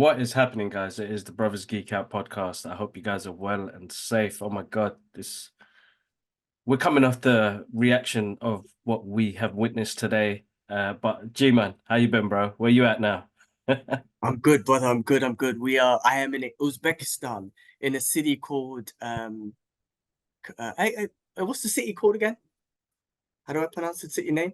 What is happening, guys? It is the Brothers Geek Out podcast. I hope you guys are well and safe. Oh my God, this we're coming off the reaction of what we have witnessed today. But G-Man, how you been, bro? Where you at now? I'm good, brother. I'm good. I'm good. I am in Uzbekistan in a city called what's the city called again? How do I pronounce the city name?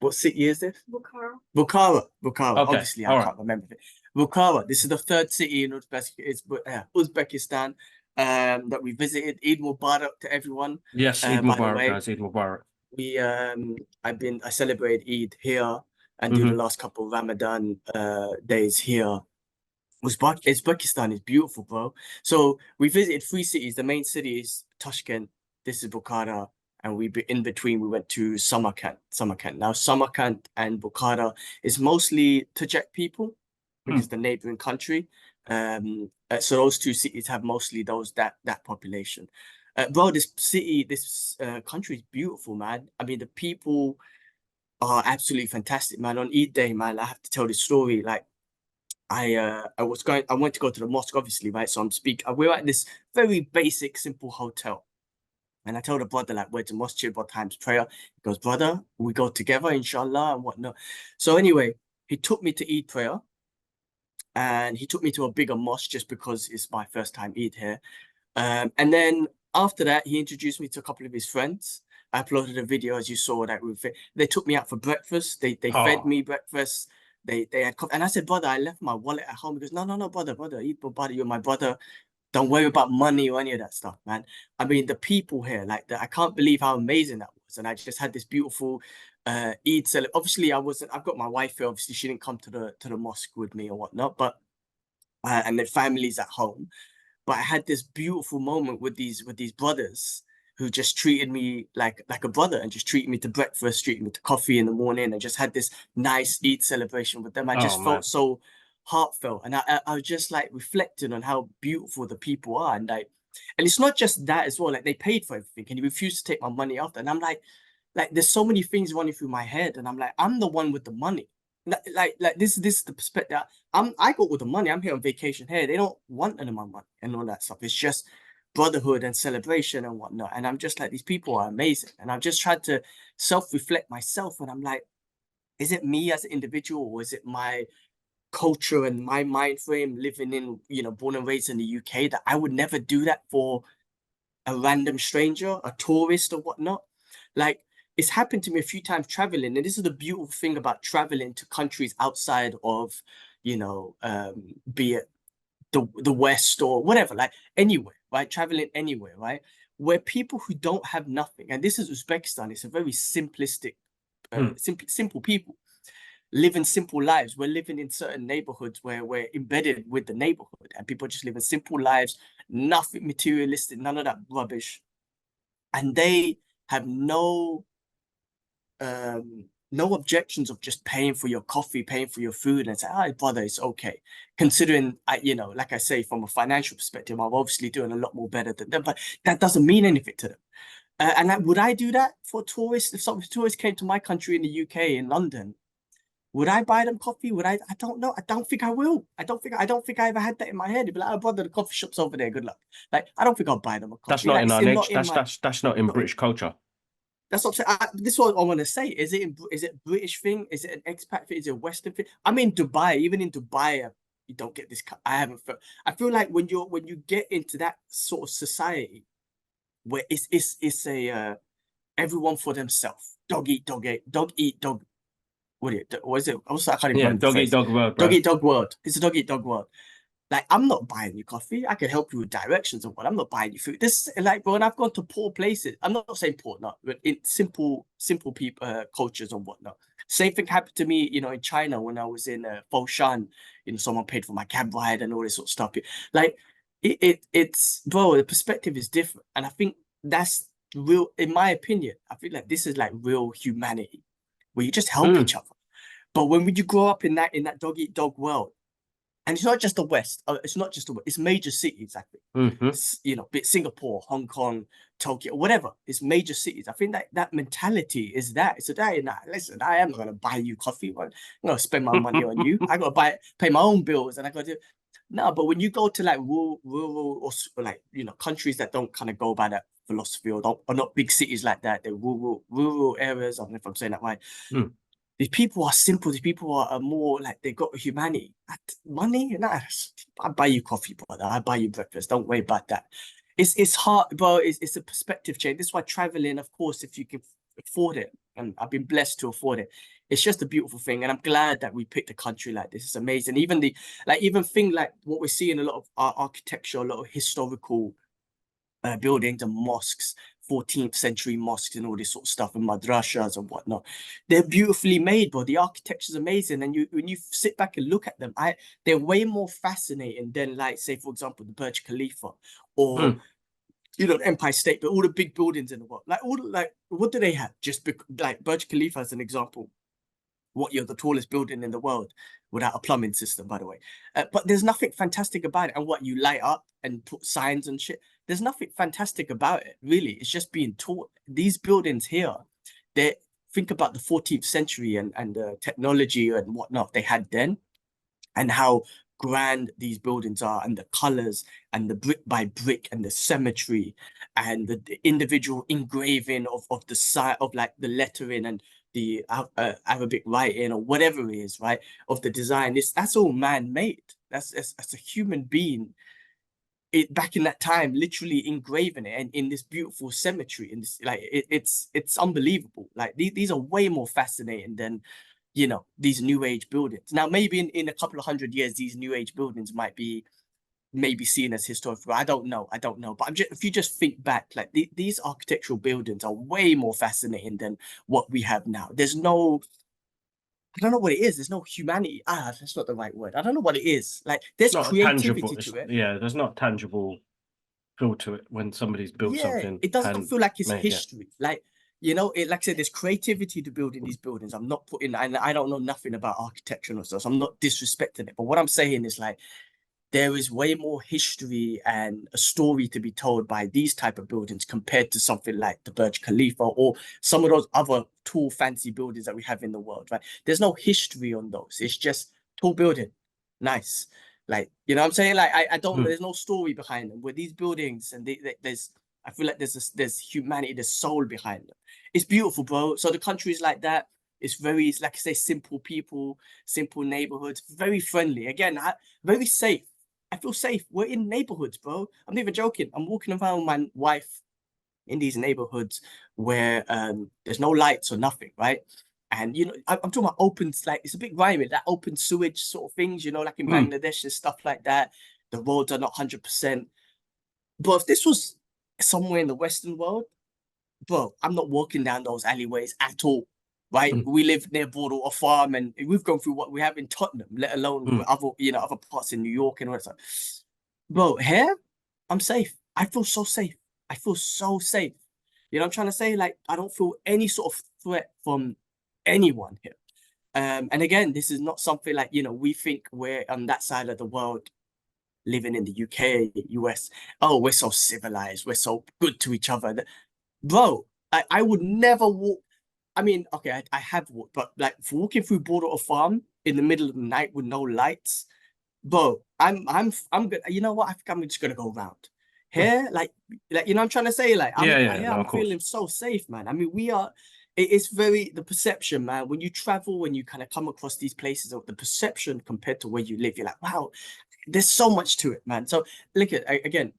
What city is this? Bukhara. Bukhara. Okay, Obviously, I all right. can't remember it. Bukhara. This is the third city in Uzbekistan that we visited. Eid Mubarak to everyone. Yes, Eid By the Mubarak, way, guys. Eid Mubarak. I celebrate Eid here and do the Hmm. last couple of Ramadan days here. Uzbekistan is beautiful, bro. So we visited three cities. The main city is Tashkent. This is Bukhara, and in between we went to Samarkand. Samarkand. Now Samarkand and Bukhara is mostly Tajik people because the neighboring country. So those two cities have mostly that population. Bro, this country is beautiful, man. I mean, the people are absolutely fantastic, man. On Eid day, man, I have to tell this story. Like I went to go to the mosque, obviously, right? So we're at this very basic, simple hotel. And I told the brother, like, where's the mosque, what time's prayer? He goes, brother, we go together, inshallah, and whatnot. So anyway, he took me to Eid prayer and he took me to a bigger mosque just because it's my first time Eid here. And then after that, he introduced me to a couple of his friends. I uploaded a video, as you saw, that they took me out for breakfast. They fed Oh, me breakfast. They had coffee. And I said, brother, I left my wallet at home. He goes, no, brother, eat, brother, you're my brother. Don't worry about money or any of that stuff, man. I mean, the people here, I can't believe how amazing that was. And I just had this beautiful Eid celebration. Obviously, I've got my wife here. Obviously, she didn't come to the mosque with me or whatnot, but and the family's at home. But I had this beautiful moment with these brothers who just treated me like a brother and just treated me to breakfast, treated me to coffee in the morning, and just had this nice Eid celebration with them. I oh just felt man. so heartfelt, and I was just like reflecting on how beautiful the people are, and it's not just that as well. Like they paid for everything, and he refused to take my money after, and I'm like there's so many things running through my head, and I'm like I'm the one with the money. Like this is the perspective. I got all the money. I'm here on vacation here. They don't want any of my money and all that stuff. It's just brotherhood and celebration and whatnot. And I'm just like, these people are amazing. And I've just tried to self-reflect myself. And I'm like, is it me as an individual, or is it my culture and my mind frame living in, born and raised in the UK, that I would never do that for a random stranger, a tourist or whatnot? Like, it's happened to me a few times traveling, and this is the beautiful thing about traveling to countries outside of, be it the West or whatever, like anywhere, right? Traveling anywhere, right? Where people who don't have nothing, and this is Uzbekistan, it's a very simplistic, Hmm. simple people living simple lives. We're living in certain neighborhoods where we're embedded with the neighborhood, and people just living simple lives, nothing materialistic, none of that rubbish, and they have no objections of just paying for your coffee, paying for your food, and say, "Hi, brother, it's okay." Considering, like I say, from a financial perspective, I'm obviously doing a lot more better than them, but that doesn't mean anything to them. And like, would I do that for tourists? If some tourists came to my country in the UK, in London, would I buy them coffee? Would I? I don't know. I don't think I will. I don't think I ever had that in my head. It'd be like, "Oh, brother, the coffee shop's over there. Good luck." Like, I don't think I'll buy them a That's coffee. not Like, in it's our not nature. in my. That's not in Not British culture. That's what I'm saying. This is what I want to say. Is it British thing? Is it an expat thing? Is it a Western thing? I mean, Dubai. Even in Dubai, you don't get this. I haven't felt. I feel like when you get into that sort of society where it's a everyone for themselves. Dog eat dog. What is it? Also, I can't even Yeah, remember the dog eat phrase. dog world, Dog bro. eat dog world. It's a dog eat dog world. Like, I'm not buying you coffee. I can help you with directions and what. I'm not buying you food. This, like, when I've gone to poor places, I'm not saying poor, not, but in simple people cultures and whatnot. Same thing happened to me, in China when I was in Foshan. Someone paid for my cab ride and all this sort of stuff. Like, it's bro, the perspective is different, and I think that's real. In my opinion, I feel like this is like real humanity, where you just help Mm. each other. But when you grow up in that dog eat dog world, And it's not just the West. It's not just the West. It's major cities, I think. Mm-hmm. You know, Singapore, Hong Kong, Tokyo, whatever. It's major cities. I think that mentality is that. So that, nah, listen, I am not gonna buy you coffee. I'm gonna spend my money on you. I gotta pay my own bills, and I gotta do. No, but when you go to like rural or like countries that don't kind of go by that philosophy or not big cities like that, they're rural areas. I don't know if I'm saying that right. Mm. These people are simple. These people are more like they got humanity. Money, nah, I buy you coffee, brother. I buy you breakfast. Don't worry about that. It's hard, bro. It's a perspective change. This is why traveling, of course, if you can afford it, and I've been blessed to afford it, it's just a beautiful thing. And I'm glad that we picked a country like this. It's amazing. Even even thing like what we're seeing, a lot of our architecture, a lot of historical buildings and mosques, 14th century mosques and all this sort of stuff, and madrashas and whatnot. They're beautifully made, but the architecture is amazing. And when you sit back and look at them, they're way more fascinating than, like, say, for example, the Burj Khalifa or Mm. the Empire State, but all the big buildings in the world. Like what do they have? Like Burj Khalifa as an example. What, you're the tallest building in the world without a plumbing system, by the way. But there's nothing fantastic about it. And what, you light up and put signs and shit. There's nothing fantastic about it, really. It's just being taught. These buildings here, they think about the 14th century and the technology and whatnot they had then, and how grand these buildings are, and the colors and the brick by brick and the symmetry and the individual engraving of the side of like the lettering and the Arabic writing or whatever it is, right? Of the design. That's all man-made. That's a human being back in that time, literally engraving it and in this beautiful symmetry. And this, like, it's unbelievable. Like these are way more fascinating than these new age buildings. Now, maybe in a couple of 100 years, these new age buildings might be maybe seen as historical. I don't know. But if you just think back, like these architectural buildings are way more fascinating than what we have now. I don't know what it is. There's no humanity. That's not the right word. I don't know what it is. Like, It's there's not a tangible. creativity to it. Yeah, there's not tangible feel to it when somebody's built Yeah, something it doesn't feel like it's handmade. Yeah. history. Like, like I said, there's creativity to building these buildings. I'm not putting, and I don't know nothing about architecture and stuff, so I'm not disrespecting it. But what I'm saying is, like, there is way more history and a story to be told by these type of buildings compared to something like the Burj Khalifa or some of those other tall, fancy buildings that we have in the world, right? There's no history on those. It's just tall building, nice. Like, what I'm saying? Like, I don't know. Mm. There's no story behind them. With these buildings, and there's, I feel like there's humanity, there's soul behind them. It's beautiful, bro. So the countries like that, it's very, like I say, simple people, simple neighborhoods, very friendly. Again, very safe. I feel safe. We're in neighborhoods, bro. I'm not even joking. I'm walking around with my wife in these neighborhoods where there's no lights or nothing, right? And I'm talking about open, like, it's a bit grimy, that open sewage sort of things, like in Mm. Bangladesh and stuff like that. The roads are not 100%. But if this was somewhere in the Western world, bro, I'm not walking down those alleyways at all. Right, Mm. we live near Border or farm, and we've gone through what we have in Tottenham, let alone Mm. other parts in New York and all that stuff. Bro, here I'm safe. I feel so safe. I feel so safe. I'm trying to say? Like, I don't feel any sort of threat from anyone here. And again, this is not something like, we think we're on that side of the world, living in the UK, US. Oh, we're so civilized. We're so good to each other. Bro, I would never walk. I mean, okay, I have walked, but like, for walking through Border or farm in the middle of the night with no lights, bro, I'm good. You know what? I think I'm just gonna go round here. Like, I'm trying to say, like, Yeah, yeah, here, no, I'm of course. feeling so safe, man. I mean, we are. It's very the perception, man. When you travel, when you kind of come across these places, of the perception compared to where you live, you're like, wow, there's so much to it, man. So look at again,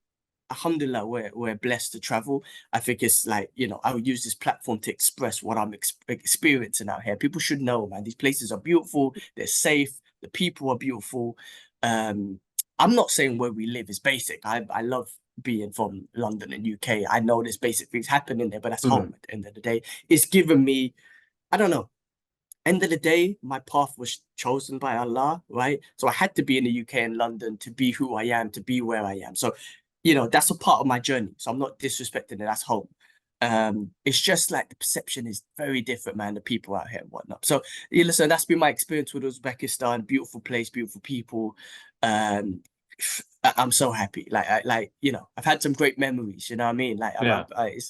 alhamdulillah, we're blessed to travel. I think it's like, I would use this platform to express what I'm experiencing out here. People should know, man, these places are beautiful, they're safe, the people are beautiful. um I'm not saying where we live is basic. I love being from London and UK. I know there's basic things happening there, but that's Mm. home at the end of the day. It's given me, I don't know, end of the day, my path was chosen by Allah, right? So I had to be in the UK and London to be who I am, to be where I am. So, that's a part of my journey. So I'm not disrespecting it. That's home. It's just like the perception is very different, man. The people out here and whatnot. So, listen, that's been my experience with Uzbekistan. Beautiful place, beautiful people. um I'm so happy. I've had some great memories. You know what I mean? Yeah.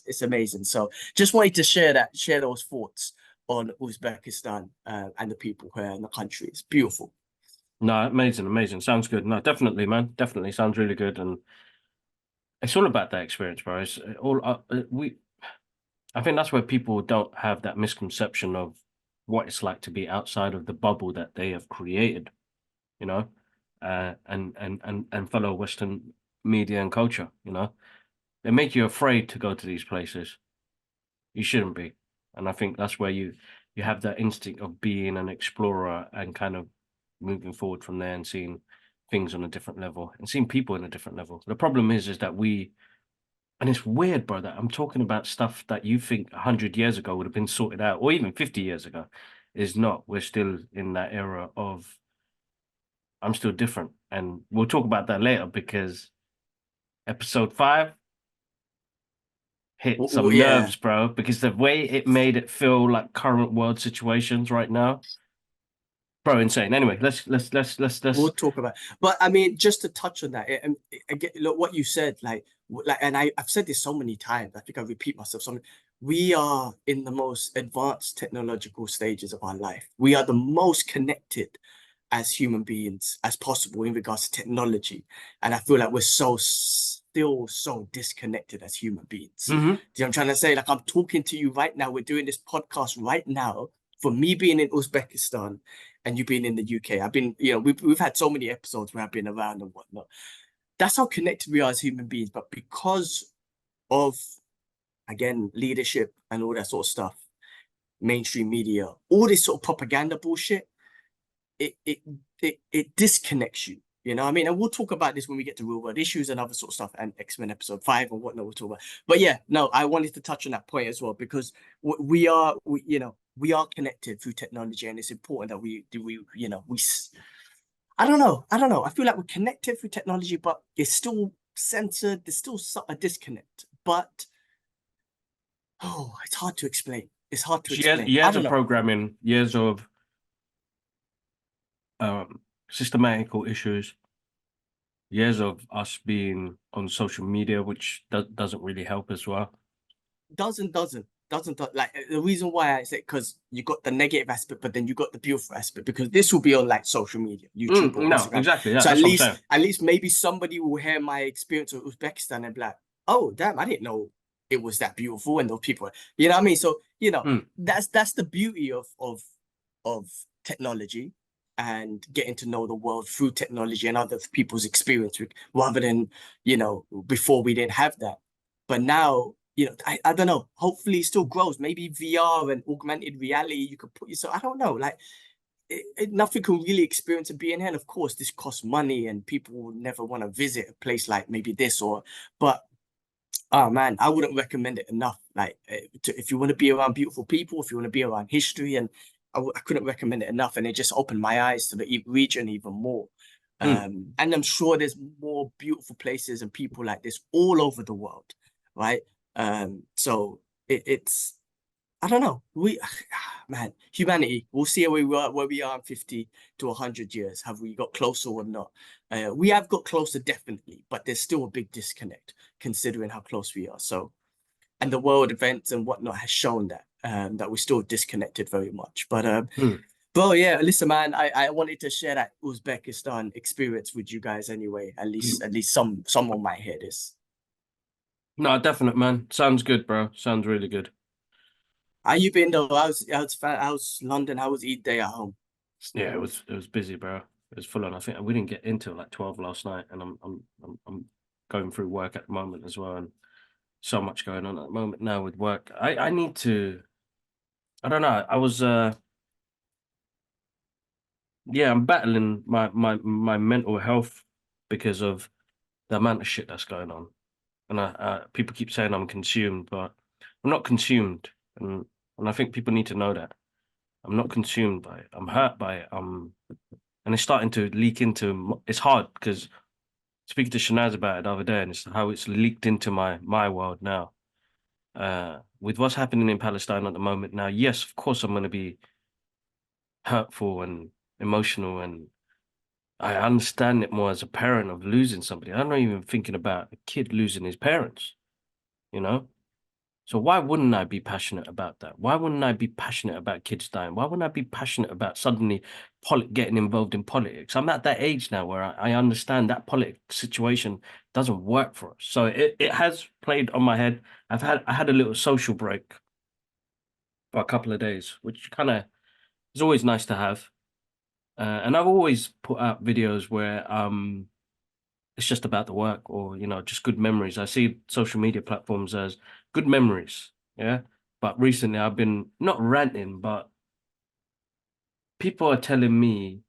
It's amazing. So just wanted to share those thoughts on Uzbekistan and the people here in the country. It's beautiful. No, amazing, amazing. Sounds good. No, definitely, man. Definitely sounds really good. And it's all about that experience, bro. It's all I think that's where people don't have that misconception of what it's like to be outside of the bubble that they have created, you know, and fellow Western media and culture, you know. They make you afraid to go to these places. You shouldn't be. And I think that's where you have that instinct of being an explorer and kind of moving forward from there and seeing things on a different level and seeing people in a different level. The problem is that and it's weird, bro, that I'm talking about stuff that you think 100 years ago would have been sorted out, or even 50 years ago, is not. We're still in that era of I'm still different. And we'll talk about that later because episode 5 hit some Yeah, nerves, bro, because the way it made it feel like current world situations right now, bro, insane. Anyway, let's we'll talk about. But I mean, just to touch on that, again, look what you said, and I've said this so many times. I think I repeat myself. We are in the most advanced technological stages of our life. We are the most connected as human beings as possible in regards to technology, and I feel like we're still so disconnected as human beings. hmm Do you know what I'm trying to say? Like I'm talking to you right now. We're doing this podcast right now. For me being in Uzbekistan and you being in the UK, I've been, we've had so many episodes where I've been around and whatnot. That's how connected we are as human beings. But because of, again, leadership and all that sort of stuff, mainstream media, all this sort of propaganda bullshit, it it it disconnects you. You know what I mean? And we'll talk about this when we get to real world issues and other sort of stuff and X-Men episode 5 and whatnot we'll talk about. But yeah, no, I wanted to touch on that point as well because we are connected through technology and it's important that I don't know. I feel like we're connected through technology, but it's still censored. There's still a disconnect. But it's hard to explain. It's hard to explain. I years don't of know. programming, years of systematical issues, years of us being on social media, which doesn't really help as well. Like the reason why I say because you got the negative aspect, but then you got the beautiful aspect because this will be on like social media, YouTube or No, Instagram. exactly. Yeah, So that's what I'm saying. at least maybe somebody will hear my experience of Uzbekistan and be like, oh damn, I didn't know it was that beautiful and those people, you know what I mean? So Mm, that's the beauty of technology and getting to know the world through technology and other people's experience rather than before we didn't have that. But now I don't know. Hopefully, it still grows. Maybe VR and augmented reality. You could put yourself. I don't know. Like nothing can really experience a being here. And of course, this costs money, and people will never want to visit a place like maybe this or. But oh man, I wouldn't recommend it enough. If you want to be around beautiful people, if you want to be around history, and I couldn't recommend it enough. And it just opened my eyes to the region even more. mm. And I'm sure there's more beautiful places and people like this all over the world, right? So it's I don't know. Man, humanity. We'll see where we are in 50 to 100 years. Have we got closer or not? We have got closer, definitely, but there's still a big disconnect considering how close we are. So, and the world events and whatnot has shown that we're still disconnected very much. But Mm. bro, yeah, listen, man, I wanted to share that Uzbekistan experience with you guys anyway. At least someone might hear this. No, definite, man. Sounds good, bro. Sounds really good. How you been though? How's London? How was Eid day at home? Yeah, it was busy, bro. It was full on. I think we didn't get into like 12 last night, and I'm going through work at the moment as well, and so much going on at the moment now with work. I need to. I don't know. I was yeah, I'm battling my mental health because of the amount of shit that's going on, and people keep saying I'm consumed, but I'm not consumed, and I think people need to know that I'm not consumed by it. I'm hurt by it. And it's starting to leak into. It's hard because speaking to Shanaz about it the other day, and it's how it's leaked into my world now. With what's happening in Palestine at the moment now, yes, of course I'm going to be hurtful and emotional and I understand it more as a parent of losing somebody. I'm not even thinking about a kid losing his parents, you know? So why wouldn't I be passionate about that? Why wouldn't I be passionate about kids dying? Why wouldn't I be passionate about suddenly getting involved in politics? I'm at that age now where I understand that politics situation doesn't work for us. So it has played on my head. I had a little social break for a couple of days, which kind of is always nice to have. And I've always put out videos where it's just about the work or just good memories. I see social media platforms as good memories, yeah. But recently I've been not ranting, but people are telling me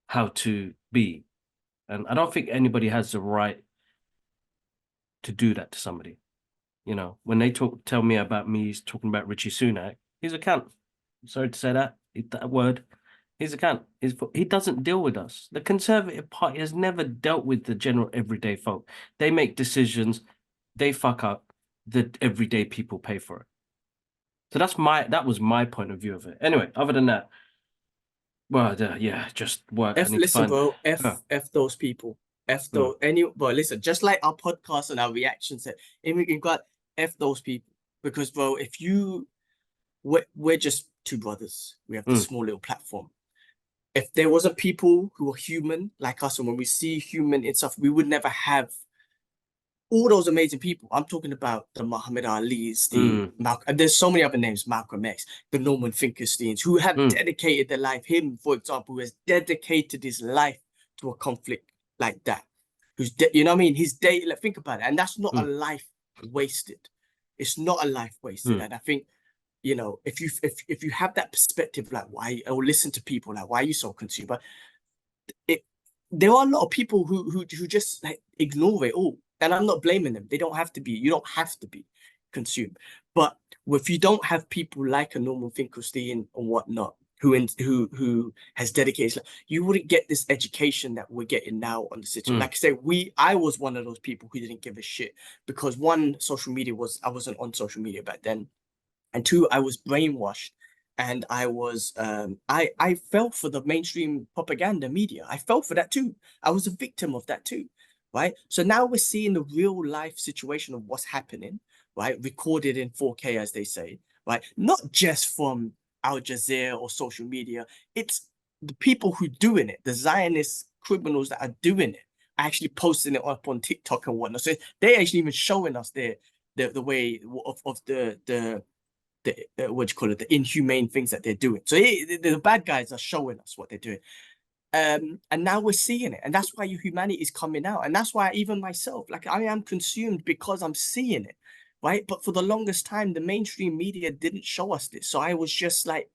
how to be, and I don't think anybody has the right to do that to somebody. When they tell me about me talking about Richie Sunak, he's a cunt. Sorry to say that word. He's a cunt. He doesn't deal with us. The Conservative Party has never dealt with the general everyday folk. They make decisions, they fuck up, the everyday people pay for it. So that was my point of view of it. Anyway, other than that, well, yeah, just work. I need to Listen, find. bro, Huh. F those people. F Mm, those but listen, just like our podcast and our reactions, you got F those people. Because bro, if you we're just two brothers. We have this mm, small little platform. If there wasn't people who are human like us, and when we see human and stuff, we would never have all those amazing people. I'm talking about the Muhammad Ali's, the mm, Malcolm, and there's so many other names, Malcolm X, the Norman Finkelsteins, who have mm, dedicated their life. Him, for example, who has dedicated his life to a conflict like that. You know what I mean? His day, like, think about it. And that's not a mm, life wasted. It's not a life wasted. mm, And I think, if you have that perspective, like why, or listen to people, like why are you so consumed? It there are a lot of people who just like ignore it all, and I'm not blaming them. They don't have to be. You don't have to be consumed. But if you don't have people like a Norman Finkelstein or whatnot, who has dedicated, you wouldn't get this education that we're getting now on the situation. mm, Like I say, I was one of those people who didn't give a shit because one, social media I wasn't on social media back then, and two, I was brainwashed, and I fell for the mainstream propaganda media. I fell for that too. I was a victim of that too, right? So now we're seeing the real life situation of what's happening, right? Recorded in 4K, as they say, right? Not just from Al Jazeera or social media. It's the people who doing it, the Zionist criminals that are doing it, actually posting it up on TikTok and whatnot. So they actually even showing us the way of the what do you call it, the inhumane things that they're doing. So the bad guys are showing us what they're doing. And now we're seeing it, and that's why your humanity is coming out, and that's why even myself, like I am consumed because I'm seeing it, right? But for the longest time, the mainstream media didn't show us this, so I was just like,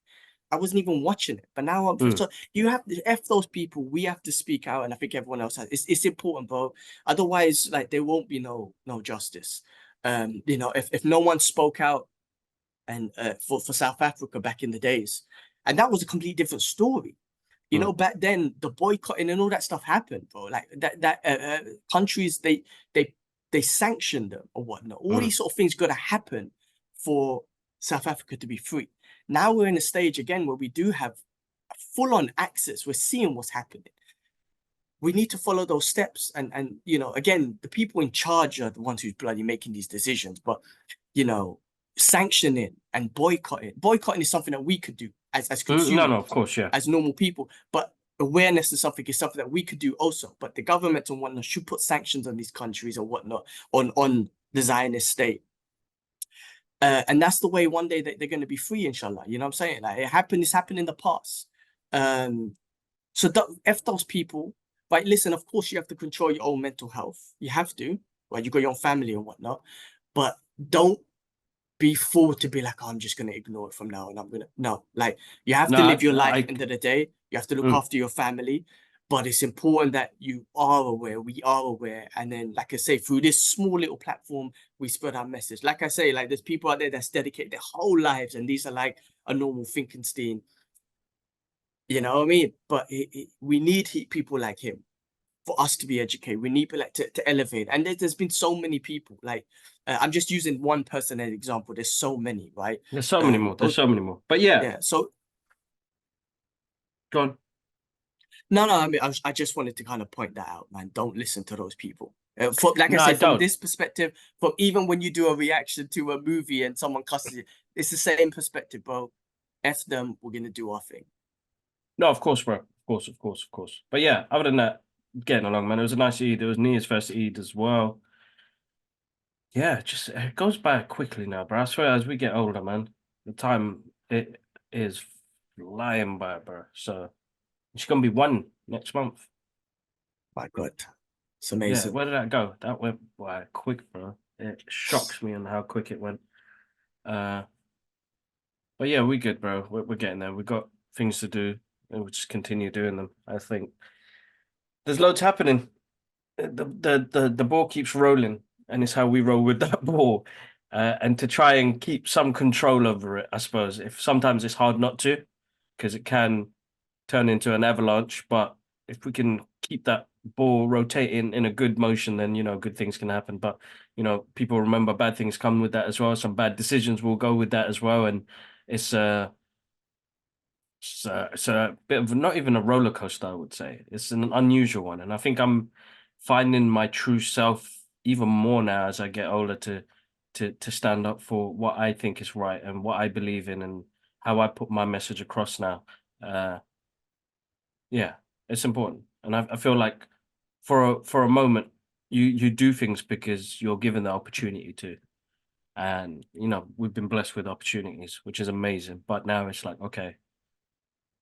I wasn't even watching it. But now I'm mm. so you have to F those people. We have to speak out, and I think everyone else has. It's important, bro. Otherwise, like there won't be no justice. If no one spoke out and for South Africa back in the days. And that was a completely different story. Mm, Back then the boycotting and all that stuff happened, bro. Like that countries they they sanctioned them or whatnot. All mm, these sort of things got to happen for South Africa to be free. Now we're in a stage again where we do have full on access. We're seeing what's happening. We need to follow those steps, and again, the people in charge are the ones who's bloody making these decisions. But you know, sanctioning and boycotting. Boycotting is something that we could do as No, no, consumers, of course, yeah. as normal people. But awareness is something that we could do also. But the government and whatnot should put sanctions on these countries or whatnot on the Zionist state. And that's the way one day that they're going to be free, inshallah. You know what I'm saying? Like it's happened in the past. Um, so F those people. Right, listen, of course you have to control your own mental health. You have to, right? You got your own family and whatnot. But don't be forward to be like, oh, I'm just going to ignore it from now and I'm going to, no, like you have No, to live your life I end of the day. You have to look mm. after your family, but it's important that you are aware, we are aware. And then, like I say, through this small little platform, we spread our message. Like I say, like there's people out there that's dedicated their whole lives, and these are like a normal Finkenstein, you know what I mean? But we need people like him for us to be educated. We need like to elevate. And there's been so many people. Like I'm just using one person as an example. There's so many, right? There's so many more. There's But so many more. But yeah, yeah. So go on. No, I mean, I just wanted to kind of point that out, man. Don't listen to those people. Like I No, I said, from don't. this perspective, from even when you do a reaction to a movie and someone cusses you, it's the same perspective, bro. F them, we're gonna do our thing. No, of course, bro. Of course, of course, of course. But yeah, other than that, getting along, man. It was a nice Eid. It was Nia's first Eid as well. Yeah, just it goes by quickly now, bro. I swear, as we get older, man, the time it is flying by, bro. So it's gonna be one next month. My God, it's Yeah, amazing. where did that go? That went by quick, bro. It shocks me on how quick it went. Uh, but yeah, we good, bro. We're getting there. We've got things to do, and we'll just continue doing them. I think there's loads happening. The ball keeps rolling, and it's how we roll with that ball. And to try and keep some control over it, I suppose. If sometimes it's hard not to, because it can turn into an avalanche. But if we can keep that ball rotating in a good motion, then good things can happen. But people remember bad things come with that as well. Some bad decisions will go with that as well, and it's it's a bit of not even a roller coaster, I would say. It's an unusual one, and I think I'm finding my true self even more now as I get older to stand up for what I think is right and what I believe in and how I put my message across now. Uh, yeah, it's important, and I feel like for a moment you do things because you're given the opportunity to, and we've been blessed with opportunities, which is amazing. But now it's like, okay,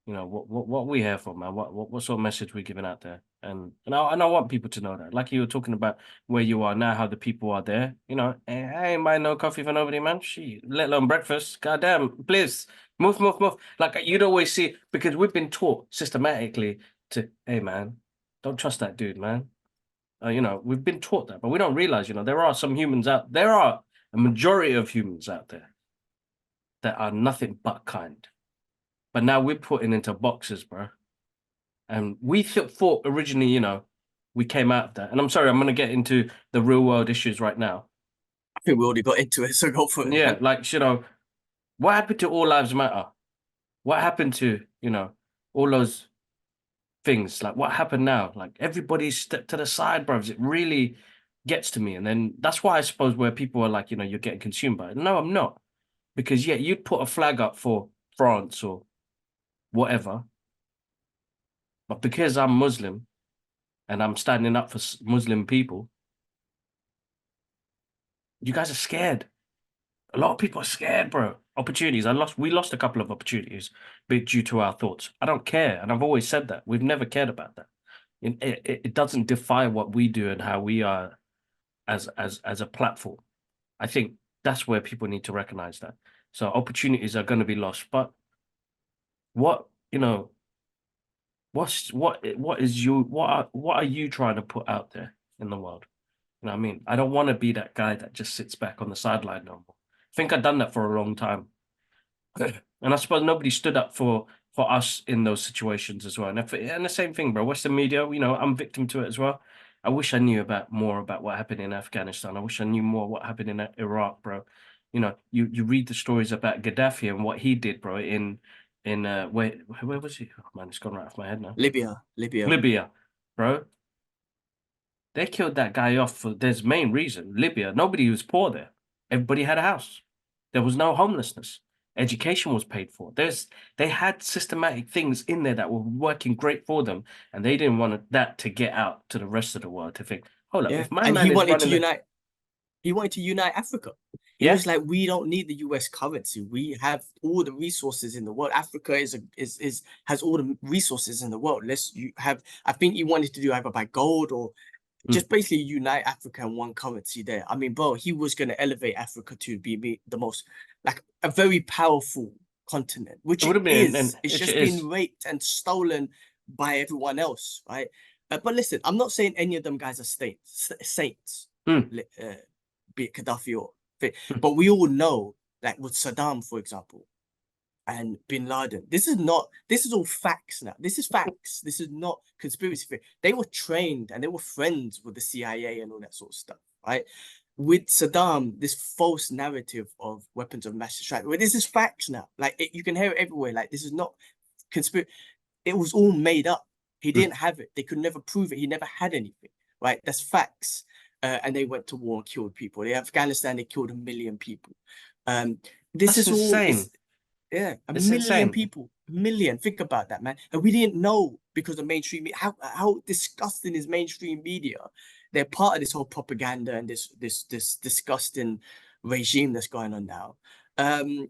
what we here for, man? What sort of message we giving out there? And I want people to know that. Like you were talking about where you are now, how the people are there. I ain't buying no coffee for nobody, man. She let alone breakfast. Goddamn, please move, move, move. Like you'd always see because we've been taught systematically to, hey man, don't trust that dude, man. We've been taught that, but we don't realize, there are some humans out. There are a majority of humans out there that are nothing but kind. But now we're putting into boxes, bro. And we thought originally, we came out of that. And I'm sorry, I'm going to get into the real world issues right now. I think we already got into it, so go for it, Yeah, man. like, what happened to All Lives Matter? What happened to, all those things? Like, what happened now? Like, everybody's stepped to the side, bros. It really gets to me. And then that's why I suppose where people are like, you're getting consumed by it. No, I'm not. Because, yeah, you'd put a flag up for France or whatever. But because I'm Muslim, and I'm standing up for Muslim people, you guys are scared. A lot of people are scared, bro. Opportunities. We lost a couple of opportunities due to our thoughts. I don't care, and I've always said that. We've never cared about that. It doesn't define what we do and how we are as a platform. I think that's where people need to recognize that. So opportunities are going to be lost, but what you know, what is you what are you trying to put out there in the world? You know what I mean? I don't want to be that guy that just sits back on the sideline no more. I think I've done that for a long time. And I suppose nobody stood up for us in those situations as well. And the same thing, bro. Western media, I'm victim to it as well. I wish I knew more about what happened in Afghanistan. I wish I knew more what happened in Iraq, bro. You read the stories about Gaddafi and what he did, bro, in where was he? Oh man, it's gone right off my head now. Libya. Libya, bro. They killed that guy off for this main reason. Libya, nobody was poor there. Everybody had a house. There was no homelessness. Education was paid for. They had systematic things in there that were working great for them, and they didn't want that to get out to the rest of the world to think, hold up, Yeah, if my and man is running the he wanted to unite Africa. He yeah, was like, we don't need the US currency. We have all the resources in the world. Africa has all the resources in the world. I think he wanted to do either by gold or mm, just basically unite Africa in one currency there. I mean, bro, he was going to elevate Africa to be the most, like a very powerful continent, which it would it have been, is. and It's it just been is. raped and stolen by everyone else, right? But listen, I'm not saying any of them guys are saints, Mm, be it Gaddafi or, but we all know, like with Saddam, for example, and Bin Laden. This is all facts now. This is facts. This is not conspiracy theory. They were trained and they were friends with the CIA and all that sort of stuff, right? With Saddam, this false narrative of weapons of mass destruction, well, this is facts now. Like you can hear it everywhere. Like this is not conspiracy. It was all made up. He didn't have it. They could never prove it. He never had anything, right? That's facts. And they went to war and killed people. In Afghanistan, they killed 1 million people. This That's is all, insane. yeah, a It's million insane. people. A million. Think about that, man. And we didn't know because of mainstream media. How disgusting is mainstream media? They're part of this whole propaganda and this disgusting regime that's going on now.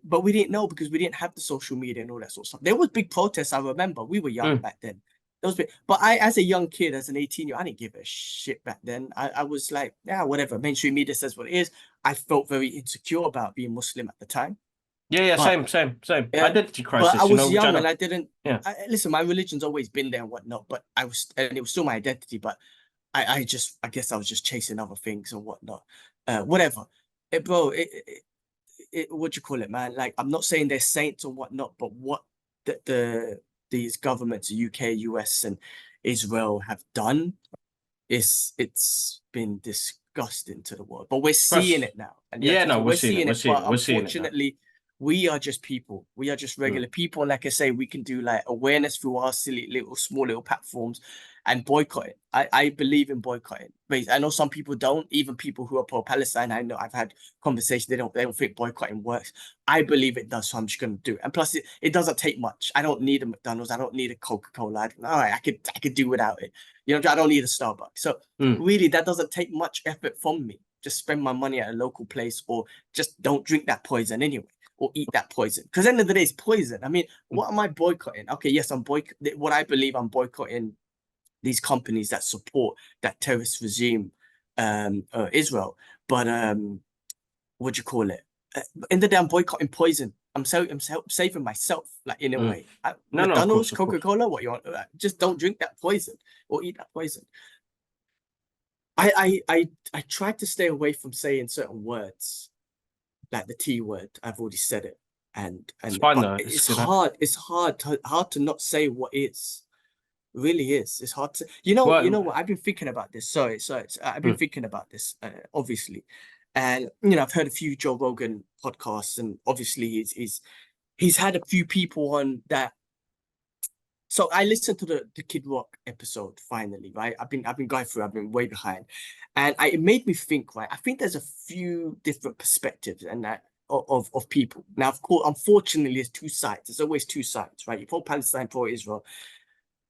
But we didn't know because we didn't have the social media and all that sort of stuff. There was big protests, I remember. We were young back then. Those big, but I, as a young kid, as an 18-year-old, I didn't give a shit back then. I was like, yeah, whatever. Mainstream media says what it is. I felt very insecure about being Muslim at the time. Yeah, But same. yeah, Identity but I crisis, was which I young and know. I didn't. Yeah. Listen, my religion's always been there and whatnot, but I was, and it was still my identity. But I guess I was just chasing other things and whatnot. Whatever, bro. What you call it, man? Like, I'm not saying they're saints or whatnot, but what these governments, UK, US, and Israel have done it's been disgusting to the world. But we're seeing Trust. it now, and yeah, Yeah, trust no, me, we're we're seeing it. seeing We're it. seeing But it. We're seeing it now. unfortunately, we are just people. We are just regular people, and like I say, we can do like awareness through our silly little small little platforms and boycotting. I believe in boycotting. But I know some people don't. Even people who are pro-Palestine, I know I've had conversations. They don't think boycotting works. I believe it does, so I'm just gonna do it. And plus, it doesn't take much. I don't need a McDonald's. I don't need a Coca-Cola. All right, I could do without it. You know, I don't need a Starbucks. So really, that doesn't take much effort from me. Just spend my money at a local place, or just don't drink that poison anyway, or eat that poison. Because at the end of the day, it's poison. I mean, what am I boycotting? Okay, yes, I'm boycotting. What I believe I'm boycotting these companies that support that terrorist regime, Israel. But what do you call it? In the day, I'm boycotting poison. I'm saving myself, like in a way. No, of McDonald's, course, of course. Coca-Cola, what you want? Just don't drink that poison or eat that poison. I try to stay away from saying certain words, like the T word. I've already said it, It's fine but though. It's it's good. hard. It's hard to not say what is. It really is. It's hard to. You Well, know what? I've been thinking about this. Sorry. I've been mm, thinking about this. Obviously, and I've heard a few Joe Rogan podcasts, and obviously he's had a few people on that. So I listened to the Kid Rock episode finally, right? I've been going through, I've been way behind. And it made me think, right? I think there's a few different perspectives and that of people. Now, of course, unfortunately, there's two sides. There's always two sides, right? You're pro Palestine, pro Israel.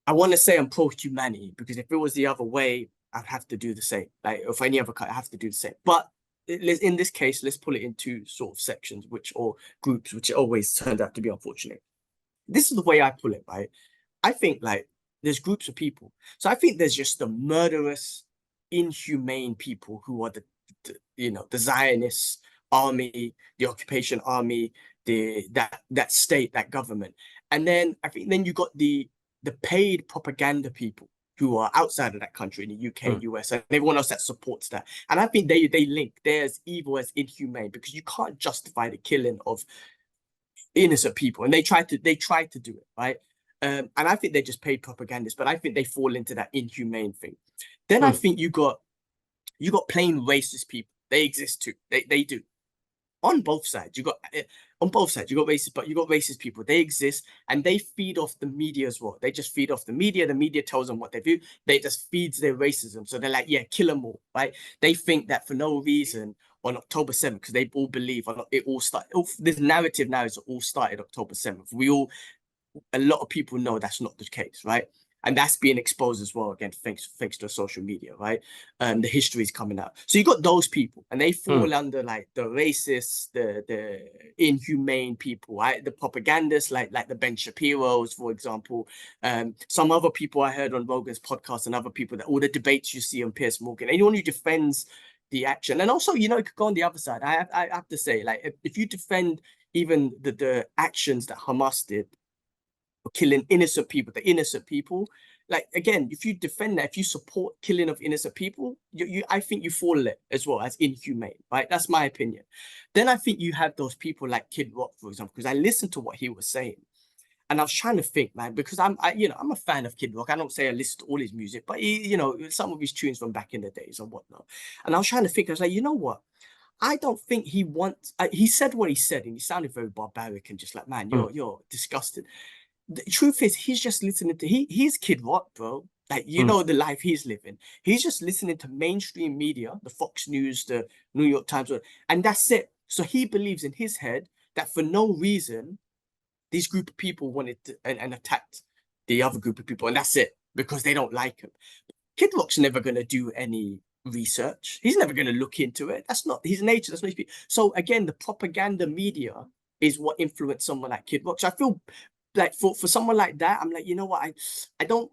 I want to say I'm pro humanity because if it was the other way, I'd have to do the same. Like if any other country, I have to do the same. But in this case, let's pull it into sort of sections, or groups, which it always turned out to be unfortunate. This is the way I pull it, right? I think like there's groups of people. So I think there's just the murderous, inhumane people who are the Zionist army, the occupation army, that state, that government. And then I think then you got the paid propaganda people who are outside of that country in the UK, US, and everyone else that supports that. And I think they link. They're as evil as inhumane because you can't justify the killing of innocent people, and they try to do it, right? And I think they're just paid propagandists, but I think they fall into that inhumane thing. Then I think you got plain racist people. They exist too. They do on both sides. You got on both sides. You got racist, but you got racist people. They exist, and they feed off the media as well. They just feed off the media. The media tells them what they do. They just feeds their racism. So they're like, yeah, kill them all, right? They think that for no reason on October 7th, because they all believe it all started. This narrative now is it all started October 7th. A lot of people know that's not the case, right? And that's being exposed as well, again, thanks to social media, right? The history is coming out. So you got those people, and they fall under like the racist, the inhumane people, right? The propagandists, like the Ben Shapiro's, for example. Some other people I heard on Rogan's podcast, and other people that all the debates you see on Piers Morgan, anyone who defends the action, and also it could go on the other side. I have to say, like, if you defend even the actions that Hamas did, killing innocent people, like, again, if you defend that, if you support killing of innocent people, I think you fall it as well as inhumane, right? That's my opinion. Then I think you have those people like Kid Rock, for example, because I listened to what he was saying, and I was trying to think, man, because I'm a fan of Kid Rock. I don't say I listen to all his music, but some of his tunes from back in the days and whatnot. And I was trying to think, I was like, you know what? I don't think he wants. He said what he said, and he sounded very barbaric and just like, man, you're disgusted. the truth is, he's just listening to he's Kid Rock, bro. Like, you Mm. know, the life he's living. He's just listening to mainstream media, the Fox News, the New York Times, and that's it. So he believes in his head that for no reason, these group of people wanted to, and attacked the other group of people, and that's it, because they don't like him. Kid Rock's never going to do any research. He's never going to look into it. That's not his nature. That's not his. So again, the propaganda media is what influenced someone like Kid Rock. So I feel like for someone like that, I'm like, you know what, I don't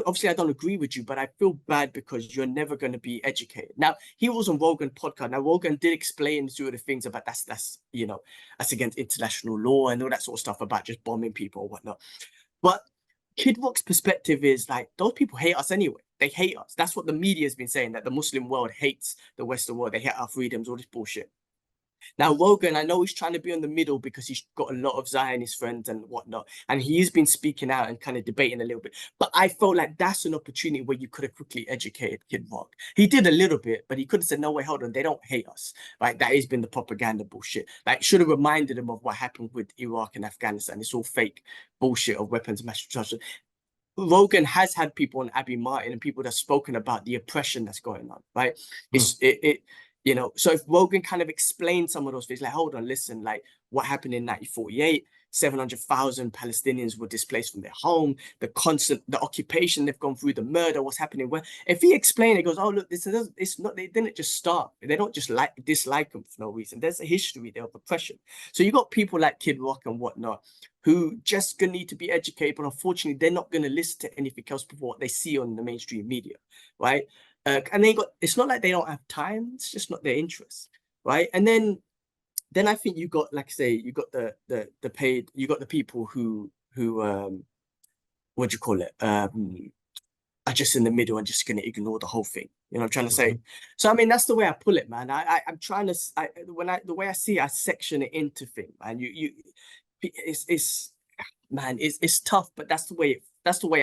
obviously I don't agree with you, but I feel bad because you're never going to be educated. Now, he was on Rogan podcast. Now, Rogan did explain two of the things about that's you know, that's against international law and all that sort of stuff about just bombing people or whatnot. But Kid Rock's perspective is like, those people hate us anyway. They hate us. That's what the media has been saying, that the Muslim world hates the Western world. They hate our freedoms, all this bullshit. Now, Rogan, I know he's trying to be in the middle because he's got a lot of Zionist friends and whatnot. And he's been speaking out and kind of debating a little bit. But I felt like that's an opportunity where you could have quickly educated Kid Rock. He did a little bit, but he could have said, no, wait, hold on. They don't hate us. Right? That has been the propaganda bullshit. Like, should have reminded him of what happened with Iraq and Afghanistan. It's all fake bullshit of weapons of mass destruction. Rogan has had people on Abby Martin and people that's spoken about the oppression that's going on, right? Mm. You know, so if Rogan kind of explained some of those things, like, hold on, listen, like what happened in 1948, 700,000 Palestinians were displaced from their home, the occupation they've gone through, the murder, what's happening. Where if he explained, it goes, oh look, it's not. They didn't just start. They don't just dislike them for no reason. There's a history there of oppression. So you got people like Kid Rock and whatnot who just gonna need to be educated, but unfortunately, they're not gonna listen to anything else before what they see on the mainstream media, right? And they got. It's not like they don't have time. It's just not their interest, right? And then I think you got, like I say, you got the paid, you got the people who what do you call it? Are just in the middle and just gonna ignore the whole thing. You know what I'm trying to say? Mhm. So I mean that's the way I pull it, man. I'm trying to the way I see it, I section it into things, man. It's man, it's tough, but that's the way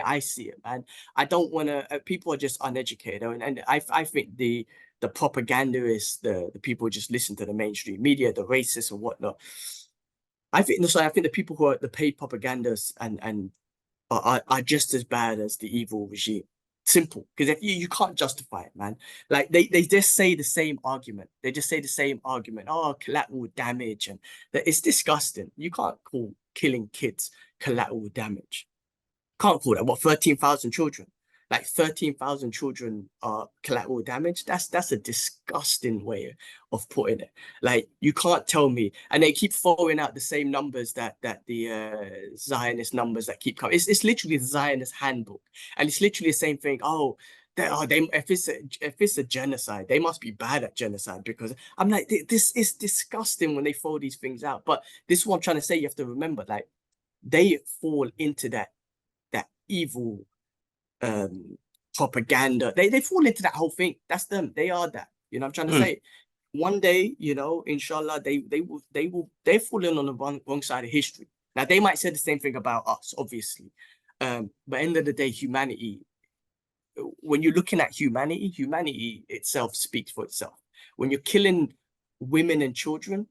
I see it, man. I don't want to. People are just uneducated, and I think the propaganda is the people who just listen to the mainstream media, the racists and whatnot. I think so. I think the people who are the paid propagandists and are just as bad as the evil regime. Simple, because if you can't justify it, man. Like they just say the same argument. They just say the same argument. Oh, collateral damage, and that it's disgusting. You can't call killing kids collateral damage. Can't call that. What, 13,000 children? Like 13,000 children are collateral damage. That's a disgusting way of putting it. Like you can't tell me, and they keep throwing out the same numbers that the Zionist numbers that keep coming. It's literally the Zionist handbook, and it's literally the same thing. Oh, they if it's a genocide, they must be bad at genocide, because I'm like, this is disgusting when they throw these things out. But this is what I'm trying to say. You have to remember, like they fall into that evil propaganda. They fall into that whole thing. That's them. They are that. You know what I'm trying to Mm. say? One day, you know, inshallah, they're falling on the wrong side of history. Now they might say the same thing about us, obviously. But end of the day, humanity, when you're looking at humanity itself speaks for itself. When you're killing women and children,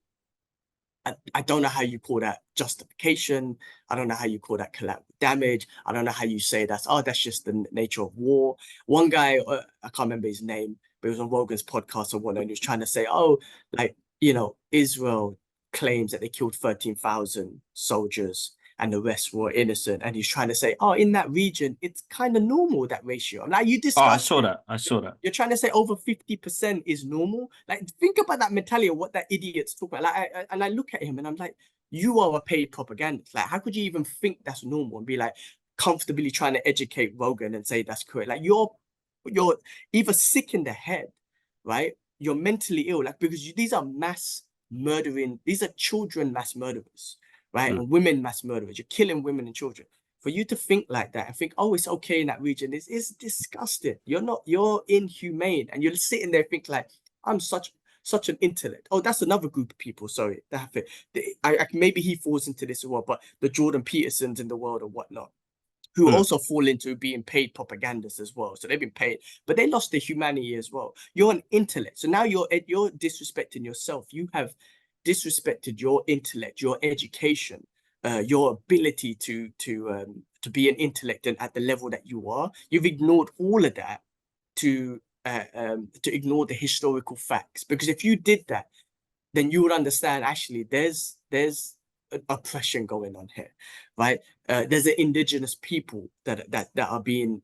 I don't know how you call that justification. I don't know how you call that collateral damage. I don't know how you say that's just the nature of war. One guy, I can't remember his name, but he was on Rogan's podcast or whatnot, and he was trying to say, oh, like, you know, Israel claims that they killed 13,000 soldiers and the rest were innocent. And he's trying to say, oh, in that region, it's kind of normal, that ratio. I'm like, you Oh, I discussed saw it. that. I saw that. You're trying to say over 50% is normal. Like, think about that mentality of what that idiot's talking about. Like, and I look at him and I'm like, you are a paid propagandist. Like, how could you even think that's normal and be like comfortably trying to educate Rogan and say that's correct? Like, you're either sick in the head, right? You're mentally ill, like, because these are mass murdering, these are children mass murderers, right? Mm. And women mass murderers. You're killing women and children. For you to think like that and think, oh, it's okay in that region, is disgusting. You're inhumane, and you're sitting there thinking like, I'm such an intellect. Oh, that's another group of people. Sorry, that maybe he falls into this as well, but the Jordan Petersons in the world or whatnot, who Mm. also fall into being paid propagandists as well. So they've been paid, but they lost their humanity as well. You're an intellect, so now you're disrespecting yourself. You have disrespected your intellect, your education, your ability to be an intellect and at the level that you are. You've ignored all of that to ignore the historical facts. Because if you did that, then you would understand actually there's an oppression going on here, right? There's an indigenous people that are being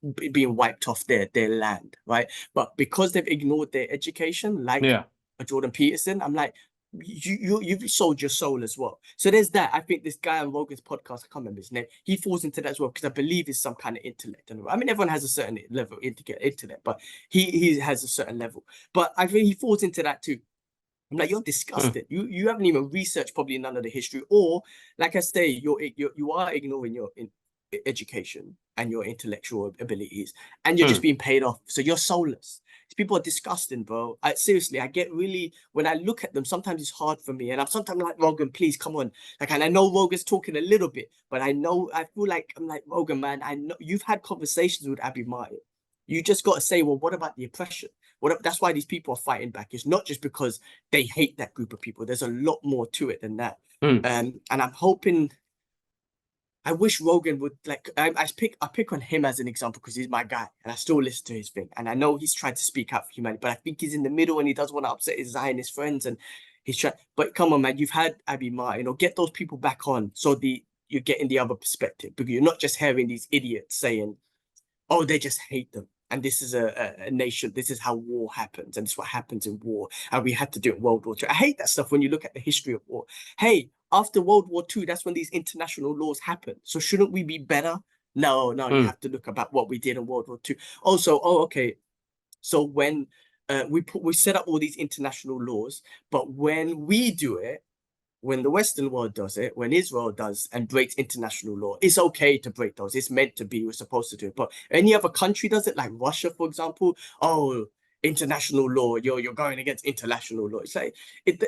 wiped off their land, right? But because they've ignored their education, like Yeah. Jordan Peterson, I'm like, you've sold your soul as well. So there's that. I think this guy on Rogan's podcast, I can't remember his name, he falls into that as well because I believe he's some kind of intellect. And I mean, everyone has a certain level of intellect, but he has a certain level. But I think he falls into that too. I'm like, you're disgusted. You haven't even researched probably none of the history, or like I say, you are ignoring your education and your intellectual abilities, and you're just being paid off. So you're soulless. These people are disgusting, bro. Seriously, I get really, when I look at them, sometimes it's hard for me, and I'm sometimes like, Rogan, please come on. Like, and I know Rogan's talking a little bit, but I feel like I'm like, Rogan, man. I know you've had conversations with Abiy Martin. You just got to say, well, what about the oppression? That's why these people are fighting back. It's not just because they hate that group of people. There's a lot more to it than that. And I'm hoping, I wish Rogan would, like, I pick on him as an example because he's my guy and I still listen to his thing. And I know he's trying to speak out for humanity, but I think he's in the middle and he doesn't want to upset his Zionist friends. And he's trying, but come on, man, you've had Abiy Martin, or get those people back on so you're getting the other perspective, because you're not just hearing these idiots saying, oh, they just hate them. And this is a nation. This is how war happens. And it's what happens in war. And we had to do it in World War II. I hate that stuff when you look at the history of war. Hey, after World War II, that's when these international laws happened. So shouldn't we be better? No, you have to look about what we did in World War II. Also, okay. So when we set up all these international laws, but when we do it, when the Western world does it, when Israel does and breaks international law, it's okay to break those. It's meant to be. We're supposed to do it. But any other country does it, like Russia, for example. Oh, international law. You're going against international law. It's like,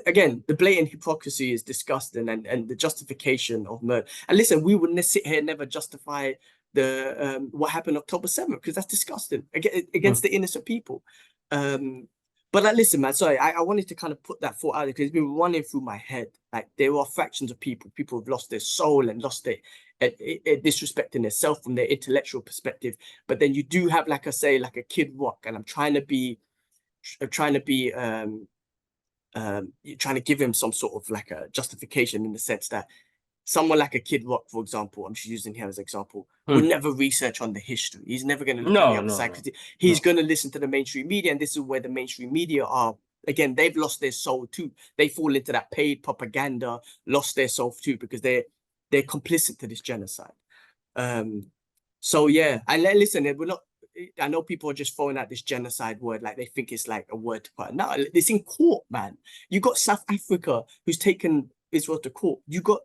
again, the blatant hypocrisy is disgusting, and the justification of murder. And listen, we wouldn't sit here and never justify the what happened October 7th, because that's disgusting against the innocent people. But like, listen, man, sorry, I wanted to kind of put that thought out there because it's been running through my head. Like, there are fractions of people who've lost their soul and lost their disrespecting themselves from their intellectual perspective. But then you do have, like I say, like a Kid Rock, and I'm trying to give him some sort of like a justification, in the sense that someone like a Kid Rock, for example, I'm just using him as an example, would never research on the history. He's never going to look at the other side, because he's going to listen to the mainstream media, and this is where the mainstream media are. Again, they've lost their soul too. They fall into that paid propaganda, lost their soul too, because they're complicit to this genocide. So yeah, and listen, we're not. I know people are just throwing out this genocide word like they think it's like a word to put. No, it's in court, man. You got South Africa who's taken Israel to court. You got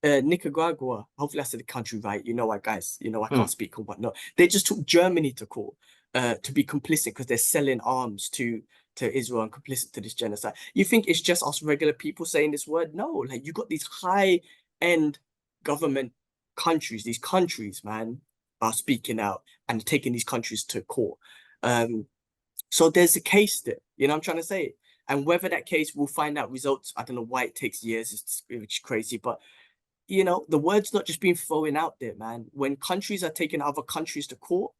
Nicaragua, hopefully I said the country right. You know what, guys? You know I can't speak or whatnot. They just took Germany to court to be complicit because they're selling arms to Israel and complicit to this genocide. You think it's just us regular people saying this word? No, like, you got these high-end government countries. These countries, man, are speaking out and taking these countries to court. So there's a case there. You know what I'm trying to say? And whether that case, we'll find out results. I don't know why it takes years. It's crazy, but you know, the word's not just being thrown out there, man. When countries are taking other countries to court,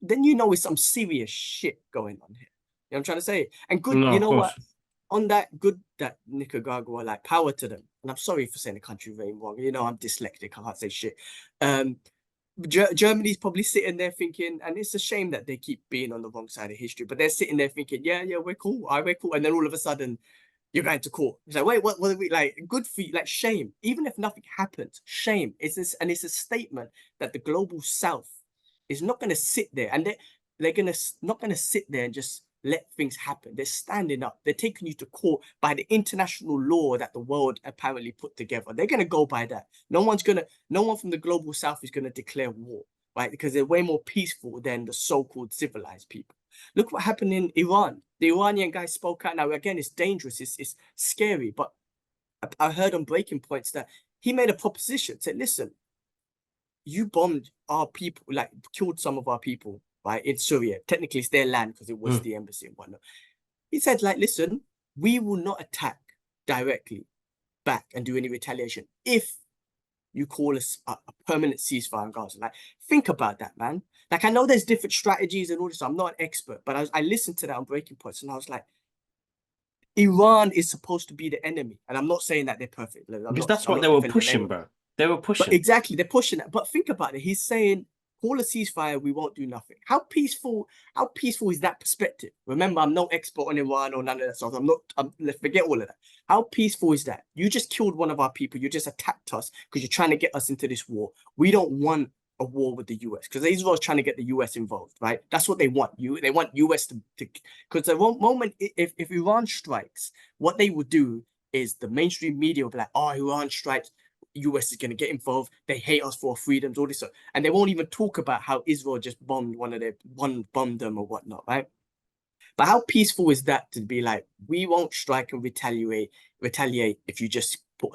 then you know it's some serious shit going on here. You know what I'm trying to say? And good, No, you of know what? course. On that, good that Nicaragua, like, power to them. And I'm sorry for saying the country name wrong. You know, I'm dyslexic. I can't say shit. Germany's probably sitting there thinking, and it's a shame that they keep being on the wrong side of history, but they're sitting there thinking, yeah, we're cool. We're cool. And then all of a sudden, you're going to court. It's like, wait, what are we, like? Good for you. Like, shame. Even if nothing happens, shame. It's this, and it's a statement that the global South is not going to sit there, and they're not going to sit there and just let things happen. They're standing up. They're taking you to court by the international law that the world apparently put together. They're going to go by that. No one from the global South is going to declare war, right? Because they're way more peaceful than the so-called civilized people. Look what happened in Iran. The Iranian guy spoke out. Now, again, it's dangerous. It's scary. But I heard on Breaking Points that he made a proposition. Said, listen, you bombed our people, like killed some of our people, right, in Syria. Technically, it's their land because it was the embassy and whatnot. He said, like, listen, we will not attack directly back and do any retaliation if you call us a permanent ceasefire in Gaza. Like, think about that, man. Like, I know there's different strategies and all this. I'm not an expert, but I listened to that on Breaking Points, and I was like, Iran is supposed to be the enemy, and I'm not saying that they're perfect. Because that's I'm what they not were defending pushing, anyone. bro. They were But pushing. exactly, they're pushing that. But think about it. He's saying, call a ceasefire, we won't do nothing. How peaceful is that perspective? Remember, I'm no expert on Iran or none of that stuff. Let's forget all of that. How peaceful is that? You just killed one of our people. You just attacked us because you're trying to get us into this war. We don't want a war with the US because Israel's trying to get the US involved, right? That's what they want. They want US to because the moment if Iran strikes, what they will do is the mainstream media will be like, oh, Iran strikes, US is going to get involved. They hate us for our freedoms, all this stuff. And they won't even talk about how Israel just bombed bombed them or whatnot, right? But how peaceful is that to be like, we won't strike and retaliate if you just put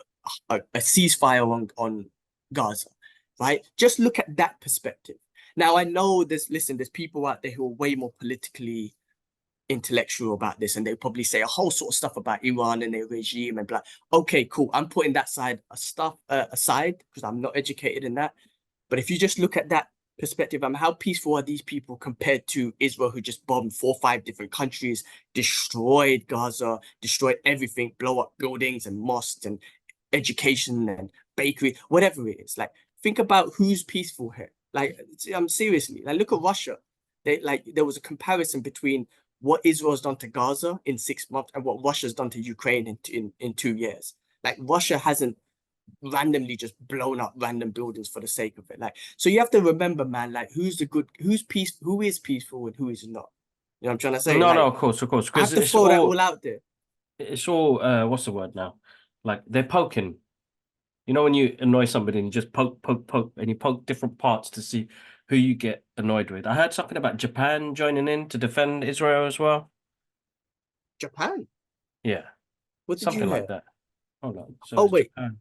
a ceasefire on Gaza, right? Just look at that perspective. Now, I know there's people out there who are way more politically intellectual about this, and they probably say a whole sort of stuff about Iran and their regime and blah. Okay, cool. I'm putting that side aside because I'm not educated in that. But if you just look at that perspective, how peaceful are these people compared to Israel, who just bombed 4 or 5 different countries, destroyed Gaza, destroyed everything, blow up buildings and mosques and education and bakery, whatever it is. Like, think about who's peaceful here. Like, I'm seriously, like, look at Russia. There was a comparison between what Israel's done to Gaza in 6 months and what Russia's done to Ukraine in 2 years. Like, Russia hasn't randomly just blown up random buildings for the sake of it. Like, so you have to remember, man, like, who is peaceful and who is not. You know what I'm trying to say? No, no, Like, of course, I have because to throw that all out there. it's all what's the word now? Like they're poking. You know when you annoy somebody and you just poke, and you poke different parts to see who you get annoyed with. I heard something about Japan joining in to defend Israel as well. Japan. Yeah, What did you something like hear? that. Hold on. So Oh it's wait, Japan.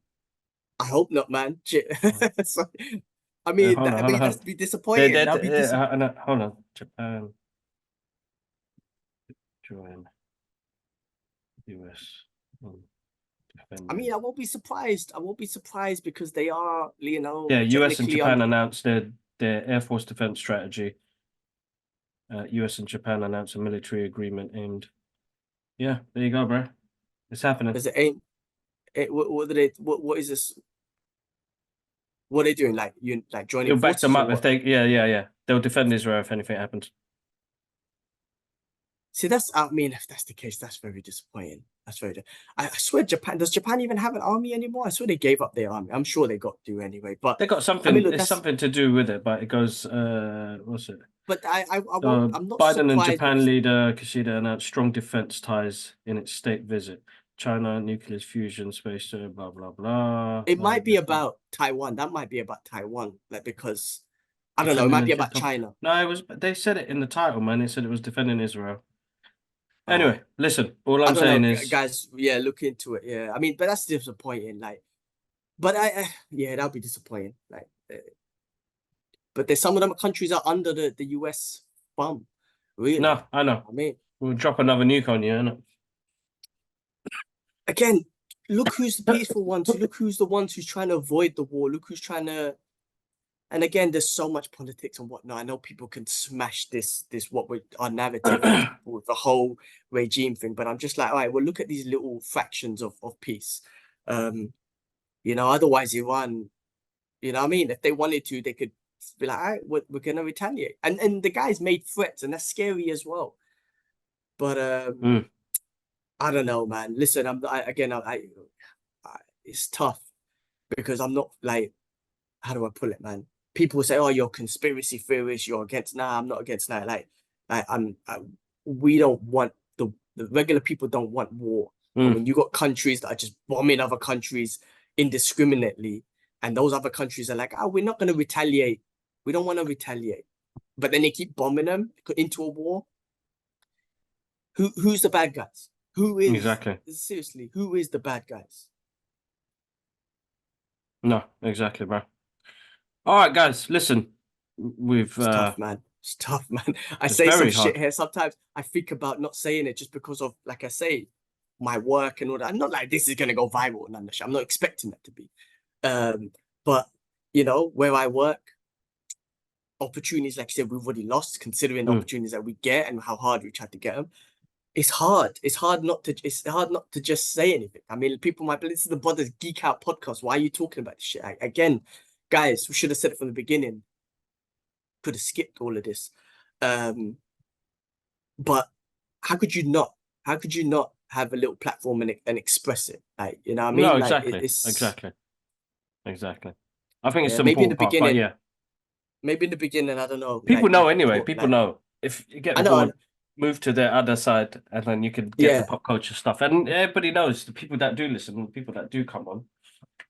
I hope not, man. Shit. Oh, So, I mean, hold on, hold on, hold that's on. be disappointing. That'll be Hold on. Japan join US. I mean, Defending. I won't be surprised. I won't be surprised because they are, Yeah, US and technically Japan under. announced their Air Force defense strategy. US and Japan announced a military agreement aimed. Yeah, there you go, bro. It's happening. Does it ain't? What do they? What is this? What are they doing? Like, you like joining It'll back them forces or up if what? they. Yeah. They'll defend Israel if anything happens. See, I mean, if that's the case, that's very disappointing. That's very. I swear, does Japan even have an army anymore? I swear they gave up their army. I'm sure they got to anyway. But They got I mean, something. look, It's something to do with it, but it goes. What's it? but I won't. I'm not Biden and surprised Japan because leader Kishida announced strong defense ties in its state visit. China nuclear fusion space blah blah blah. it might be about Taiwan. That might be about Taiwan, like, because I don't know. It Defending might the be about Japan. China. No, it was. They said it in the title, man. They said it was defending Israel. Oh, Anyway, listen. All I I'm don't know, saying is, guys. Yeah, look into it. Yeah, I mean, but that's disappointing. Like, but yeah, that'll be disappointing. Like, but there's some of them countries are under the US thumb. Really, no, I know. I mean, We'll drop another nuke on you, innit? again, look who's the peaceful ones. Look who's the ones who's trying to avoid the war. Look who's trying to. And again, there's so much politics and whatnot. I know people can smash this what we our narrative with the whole regime thing, but I'm just like, all right, well, look at these little fractions of peace. Um, otherwise Iran, what I mean, if they wanted to, they could be like, all right, we're gonna retaliate. And the guys made threats, and that's scary as well. But Mm, I don't know, man. Listen, it's tough because I'm not like, how do I put it, man? People say, "Oh, you're a conspiracy theorist. You're against." Nah, I'm not against that. Like, we don't want the regular people don't want war. And mm, when you got countries that are just bombing other countries indiscriminately, and those other countries are like, "Oh, we're not going to retaliate. We don't want to retaliate," but then they keep bombing them into a war. Who's the bad guys? Who is exactly. seriously? Who is the bad guys? No, exactly, bro. All right, guys, listen. We've It's tough, man. It's tough, man. I it's say some very shit hard. here. Sometimes I think about not saying it just because of, like I say, my work and all that. I'm not like this is gonna go viral and shit. I'm not expecting that to be. Um, But you know, where I work, opportunities, like I said, we've already lost, considering the Mm. opportunities that we get and how hard we try to get them. It's hard. It's hard not to. It's hard not to just say anything. I mean, people might be, this is the Brothers Geek Out podcast. Why are you talking about this shit? Again, guys, we should have said it from the beginning. Could have skipped all of this. But how could you not? How could you not have a little platform and express it? Like, you know what I No, mean? Like exactly, it's exactly, exactly. I think it's the maybe in the important part, but beginning, yeah, I don't know, people like know you could anyway. put People like know if you get I know, bored, move to the other side, and then you can get the yeah. pop culture stuff. And everybody knows the people that do listen, the people that do come on,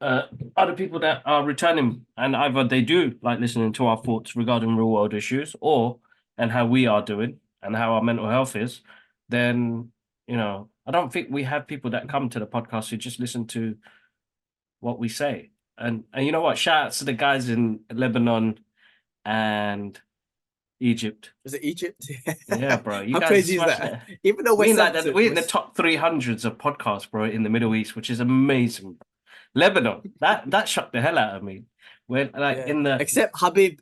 are the people that are returning, and either they do like listening to our thoughts regarding real world issues, or and how we are doing and how our mental health is. Then I don't think we have people that come to the podcast who just listen to what we say. And you know what? Shout out to the guys in Lebanon and Egypt. Was it Egypt? Yeah, bro. You How guys are crazy is smashing that? it. Even though we're We in like that. censored, We're in the top 300s of podcasts, bro, in the Middle East, which is amazing. Lebanon, that shocked the hell out of me. When like yeah. in the Except Habib,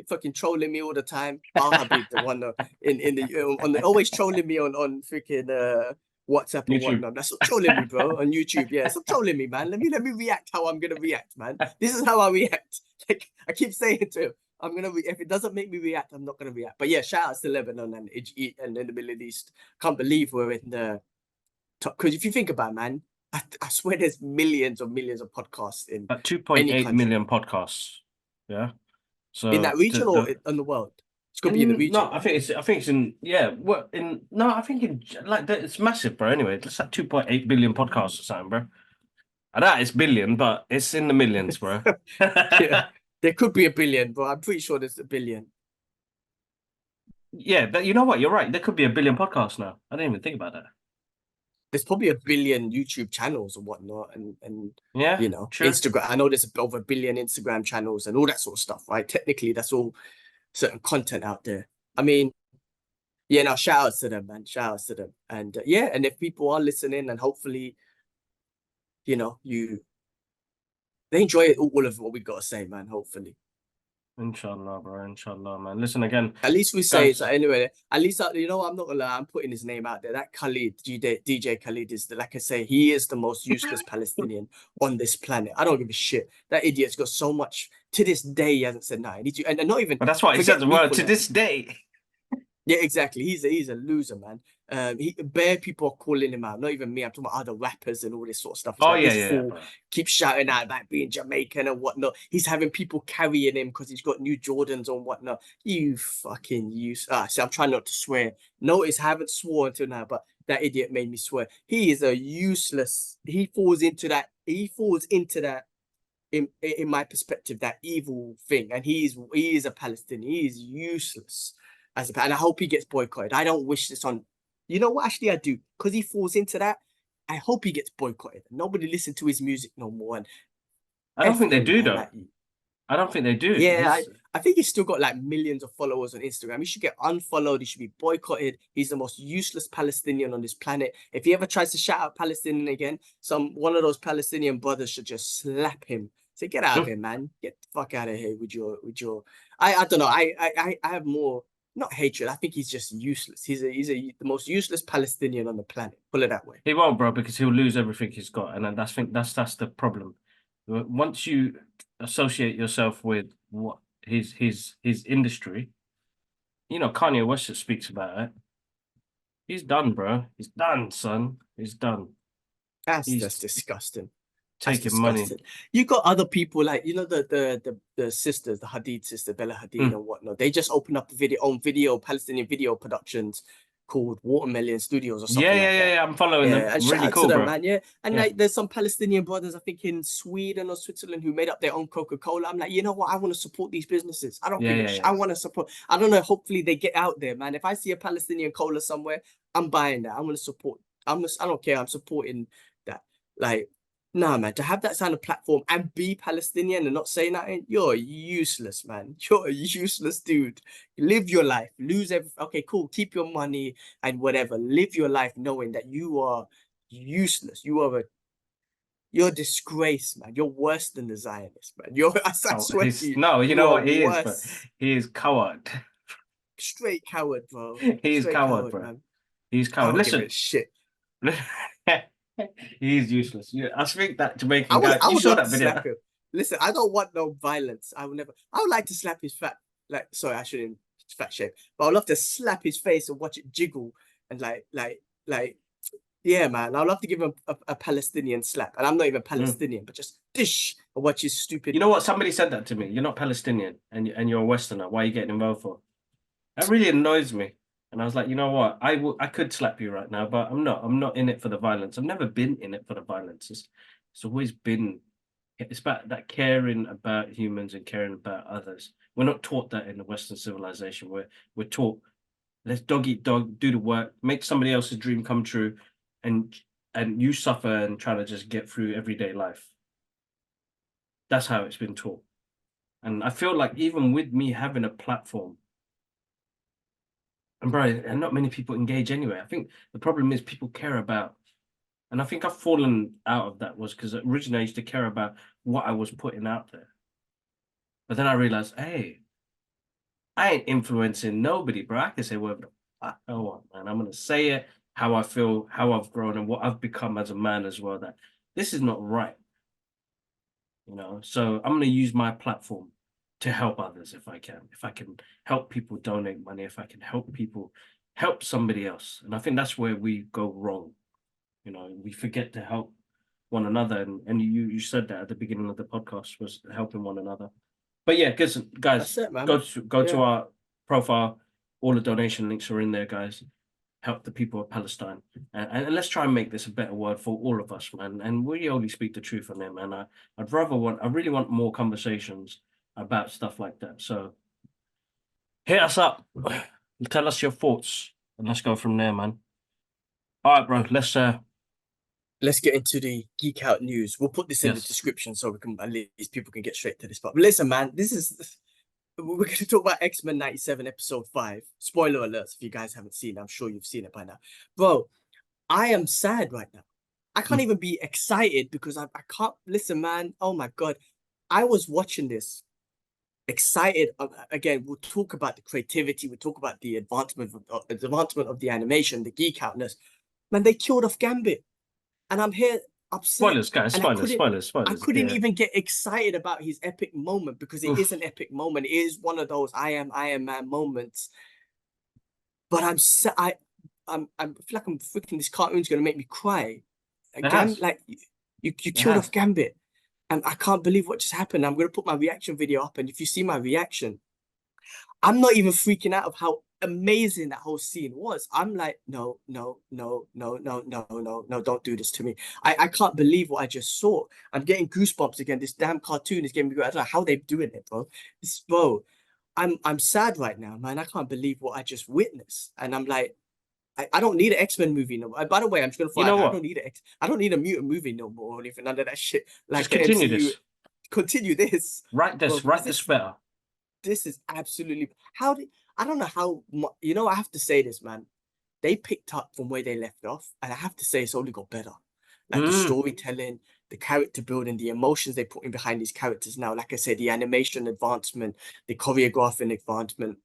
fucking trolling me all the time. Al Habib, the one in the on the always trolling me on freaking WhatsApp and YouTube. whatnot. That's not trolling me, bro, on YouTube. Yeah, stop trolling me, man. Let me react how I'm gonna react, man. This is how I react. Like I keep saying to him, if it doesn't make me react, I'm not gonna react. But yeah, shout out to Lebanon and in the Middle East. Can't believe we're in the top, because if you think about it, man, I swear there's millions of podcasts in At any 2.8 country. million podcasts. Yeah. In that So region or in the world? It could be in the and no, region. I think it's in yeah. What in no, I think in like it's massive, bro. Anyway, it's like 2.8 billion podcasts or something, bro. I know it's billion, but it's in the millions, bro. Yeah, there could be a billion, but I'm pretty sure there's a billion. Yeah, but you know what? You're right. There could be a billion podcasts now. I didn't even think about that. There's probably a billion YouTube channels and whatnot, and Yeah, you know, true. Instagram. I know there's over a billion Instagram channels and all that sort of stuff, right? Technically, that's all certain content out there. I mean, yeah, now shout outs to them, man. Shout outs to them, and yeah, and if people are listening, and hopefully, you know, they enjoy all of what we got to say, man. Hopefully. Inshallah, bro. Inshallah, man. Listen again, At least we say so guys. anyway. At least you know I'm not gonna lie. I'm putting his name out there. That Khalid, DJ Khalid is like I say, he is the most useless Palestinian on this planet. I don't give a shit. That idiot's got so much. To this day, he hasn't said nothing. And not even But that's what he says. forget Well, to equal. this day. Yeah, exactly. He's a loser, man. Bare people are calling him out. Not even me. I'm talking about other rappers and all this sort of stuff. It's Oh like yeah, this yeah, yeah, fool bro. keeps shouting out about being Jamaican and whatnot. He's having people carrying him because he's got new Jordans and whatnot. You fucking use. See, I'm trying not to swear. Notice I haven't sworn until now, but that idiot made me swear. He is a useless. He falls into that. He falls into that. In my perspective, that evil thing, and he is a Palestinian. He is useless and I hope he gets boycotted. I don't wish this on. You know what? Actually, I do, because he falls into that. I hope he gets boycotted. Nobody listen to his music no more. And I don't f think they him, do man. though. Like, I don't think they do. yeah, He's I think he's still got like millions of followers on Instagram. He should get unfollowed. He should be boycotted. He's the most useless Palestinian on this planet. If he ever tries to shout out Palestinian again, one of those Palestinian brothers should just slap him. Say, get out of here, man. Get the fuck out of here with your. I don't know. I have more, not hatred. I think he's just useless. The most useless Palestinian on the planet. Put it that way. he won't, bro, because he'll lose everything he's got, and that's the problem. Once you associate yourself with what his industry, Kanye West speaks about it. He's done, bro. He's done, son. He's done. That's He's disgusting. That's taking money. disgusting. You got other people like the sisters, the Hadid sister, Bella Hadid Mm. and whatnot. They just opened up video Palestinian video productions called Watermelon Studios or Yeah, something yeah, like yeah, that. yeah. I'm following them. Yeah, and shout Really out to cool, them, bro. man. Yeah, and Yeah, like there's some Palestinian brothers, I think in Sweden or Switzerland, who made up their own Coca-Cola. I'm like, you know what? I want to support these businesses. I don't yeah, give a yeah, shit. yeah. I want to support. I don't know. Hopefully they get out there, man. If I see a Palestinian cola somewhere, I'm buying that. I'm gonna support. I don't care. I'm supporting that. Like, nah, man, to have that kind of platform and be Palestinian and not say nothing, you're useless, man. You're a useless dude. Live your life, lose everything. Okay, cool. Keep your money and whatever. Live your life knowing that you are useless. You are You're a disgrace, man. You're worse than the Zionists, man. I Oh, swear to he's you, no, you you know are what he is, bro. worse. He is coward. Straight coward, bro. He is Straight coward, coward, bro. man. He's I coward. don't give a Listen, shit. he's useless. Yeah, I think that I Jamaican would guy. I You would saw love that to video? slap him. Listen, I don't want no violence. I would never. I would like to slap his fat. Like, sorry, I shouldn't fat shape. But I'd love to slap his face and watch it jiggle and like. Yeah, man. I'd love to give him a Palestinian slap, and I'm not even Mm. Palestinian, but just dish and watch his You stupid. know what? Somebody said that to me. You're not Palestinian, and you're a Westerner. Why are you getting involved for? That really annoys me. And I was like, you know what? I could slap you right now, but I'm not. I'm not in it for the violence. I've never been in it for the violence. It's always been. It's about that caring about humans and caring about others. We're not taught that in the Western civilization. We're taught let's dog eat dog, do the work, make somebody else's dream come true, and and you suffer and try to just get through everyday life. That's how it's been taught. And I feel like even with me having a platform, and bro, and not many people engage anyway. I think the problem is people care about, and I think I've fallen out of that was because originally I used to care about what I was putting out there. But then I realized, hey, I ain't influencing nobody, bro. I can say whatever the fuck I want, man. I'm gonna say it how I feel, how I've grown, and what I've become as a man as well. That this is not right, you know. So I'm gonna use my platform to help others if I can. If I can help people donate money, if I can help people help somebody else. And I think that's where we go wrong. You know, we forget to help one another. And you said that at the beginning of the podcast was helping one another. But yeah, guys, That's it, man. go to Yeah. our profile. All the donation links are in there, guys. Help the people of Palestine, and let's try and make this a better world for all of us, man. And we only speak the truth on it, man. I really want more conversations about stuff like that. So hit us up, tell us your thoughts, and let's go from there, man. All right, bro. Let's get into the geek out news. We'll put this in the Yes, description so we can at least people can get straight to this. But listen, man, this is we're going to talk about X-Men 97 episode 5. Spoiler alerts if you guys haven't seen it. I'm sure you've seen it by now. Bro, I am sad right now. I can't mm, even be excited because I can't listen, man. Oh my God. I was watching this excited. Again, we'll talk about the creativity. We'll talk about the advancement of the animation, the geek outness. Man, they killed off Gambit. And I'm here upset. spoilers, guys. And I Spoilers. couldn't Yeah. even get excited about his epic moment because it is Oof. an epic moment. It is one of those Iron Man moments. But I feel like I'm freaking this cartoon's gonna make me cry. It Gam has. like you It killed off has. Gambit. And I can't believe what just happened. I'm gonna put my reaction video up, and if you see my reaction, I'm not even freaking out of how amazing that whole scene was. I'm like, no, don't do this to me. I can't believe what I just saw. I'm getting goosebumps again. This damn cartoon is getting me. I don't know how they're doing it, bro. Bro, I'm sad right now, man. I can't believe what I just witnessed. And I'm like, I don't need an X-Men movie no more. By the way, I'm just gonna You find know I what? don't need I don't need a mutant movie no more or anything under that shit. Just Like the continue MCU, this. continue this, bro, because Write this better. this is absolutely how did I don't know how you know I have to say this, man. They picked up from where they left off, and I have to say it's only got better. Like the Mm. storytelling, the character building, the emotions they're putting behind these characters now. Like I said, the animation advancement, the choreographing advancement,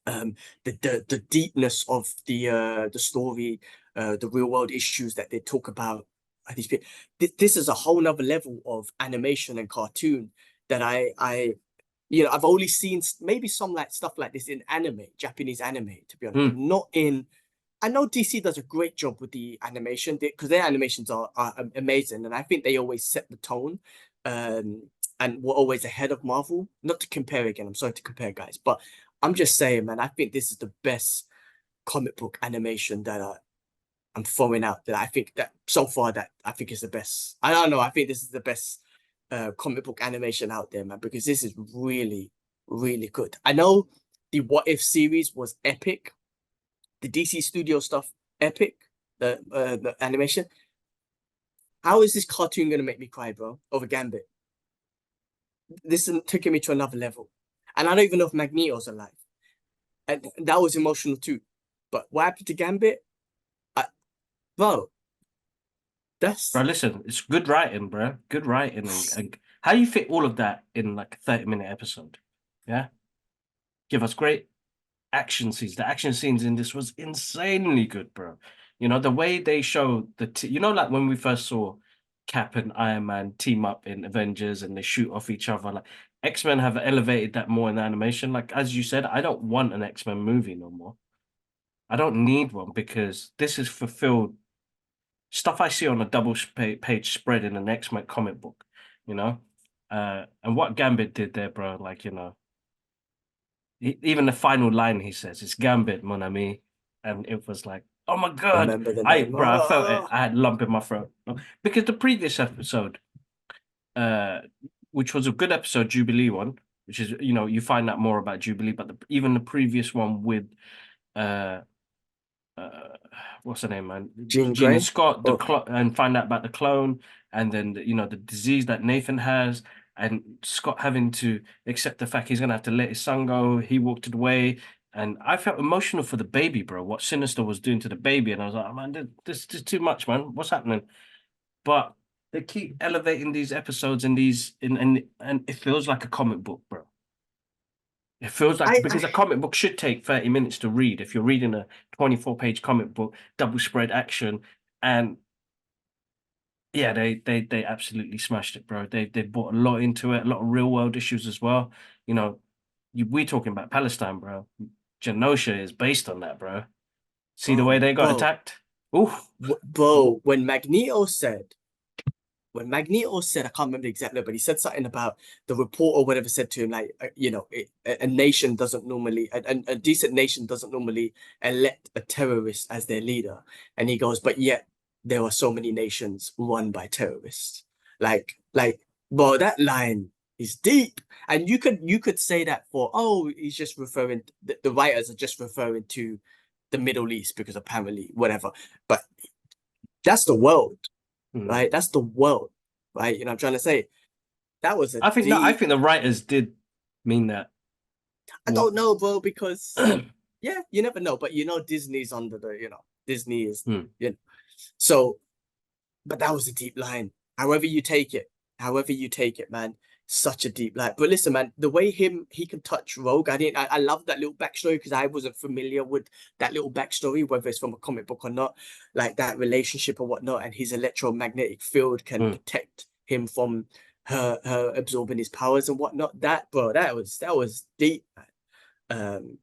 um, the deepness of the story, the real world issues that they talk about. These people, this is a whole nother level of animation and cartoon that I've only seen maybe some like stuff like this in anime, Japanese anime, to be honest, but Mm. not in. I know DC does a great job with the animation because their animations are amazing, and I think they always set the tone, um, and were always ahead of Marvel. Not to compare again, I'm sorry to compare, guys, but I'm just saying, man, I think this is the best comic book animation that I'm throwing out. That I think that so far that I think is the best. I don't know. I think this is the best comic book animation out there, man, because this is really, really good. I know the What If series was epic, the DC Studio stuff epic, the animation. How is this cartoon gonna make me cry, bro? Over Gambit. This is taking me to another level, and I don't even know if Magneto's alive, and that was emotional too. But what happened to Gambit, I, bro? Bro, listen, it's good writing, bro. Good writing, and how you fit all of that in like a 30-minute episode? Yeah, give us great action scenes. The action scenes in this was insanely good, bro. You know, the way they show you know, like when we first saw Cap and Iron Man team up in Avengers and they shoot off each other, like X-Men have elevated that more in the animation. Like, as you said, I don't want an X-Men movie no more. I don't need one because this is fulfilled stuff I see on a double page spread in an X-Men comic book, you know? And what Gambit did there, bro, like, you know, even the final line he says, it's Gambit, mon ami. And it was like, oh my God. Remember the name. I felt it. Oh, I had a lump in my throat. Because the previous episode, uh, which was a good episode, Jubilee one, which is, you know, you find out more about Jubilee, but even the previous one with uh uh, what's her name, man? Jean Gina Grey. Scott, Oh, and find out about the clone, and then you know the disease that Nathan has, and Scott having to accept the fact he's gonna have to let his son go. He walked away, and I felt emotional for the baby, bro. What Sinister was doing to the baby, and I was like, oh, man, this is too much, man. What's happening? But they keep elevating these episodes and and it feels like a comic book, bro. It feels like I because a comic book should take 30 minutes to read. If you're reading a 24-page comic book, double spread action, and yeah, they absolutely smashed it, bro. They brought a lot into it, a lot of real world issues as well. You know, we're talking about Palestine, bro. Genosha is based on that, bro. See the way they got bro, attacked? Ooh. bro, when Magneto said, I can't remember the exact word, but he said something about the report or whatever said to him, like, you know, a nation doesn't normally, a decent nation doesn't normally elect a terrorist as their leader. And he goes, but yet there are so many nations run by terrorists. Bro, that line is deep. And you could say that for, oh, he's just referring, the writers are just referring to the Middle East because apparently, whatever. But that's the world, Mm. right? That's the world, right? You know, I'm trying to say that was a I deep. think the writers did mean that. I What? don't know, bro, because yeah, you never know. But you know, Disney's under the, Disney is, Hmm. you know. So, but that was a deep line. However you take it, man, such a deep line. But listen, man, the way he can touch Rogue, I love that little backstory because I wasn't familiar with that little backstory, whether it's from a comic book or not, like that relationship or whatnot. And his electromagnetic field can Hmm. protect him from her absorbing his powers and whatnot. That, bro, that was deep, man.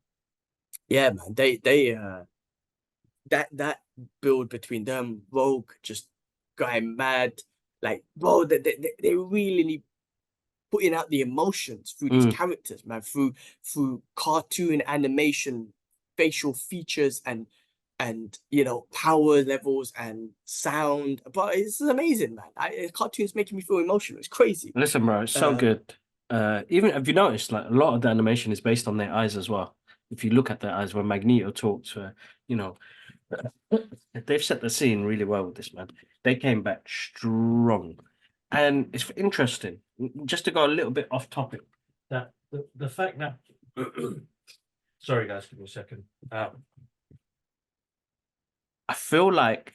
Yeah, man, they that build between them, Rogue just going mad, like, bro, they really putting out the emotions through these Hmm. characters, man, through cartoon animation, facial features, and power levels and sound. But it's amazing, man. Cartoons making me feel emotional. It's crazy. Listen, bro, it's so Um, good. Even have you noticed, like a lot of the animation is based on their eyes as well. If you look at their eyes when Magneto talks, you know, they've set the scene really well with this man. They came back strong, and it's interesting. Just to go a little bit off topic, that the fact that sorry guys, give me a second. I feel like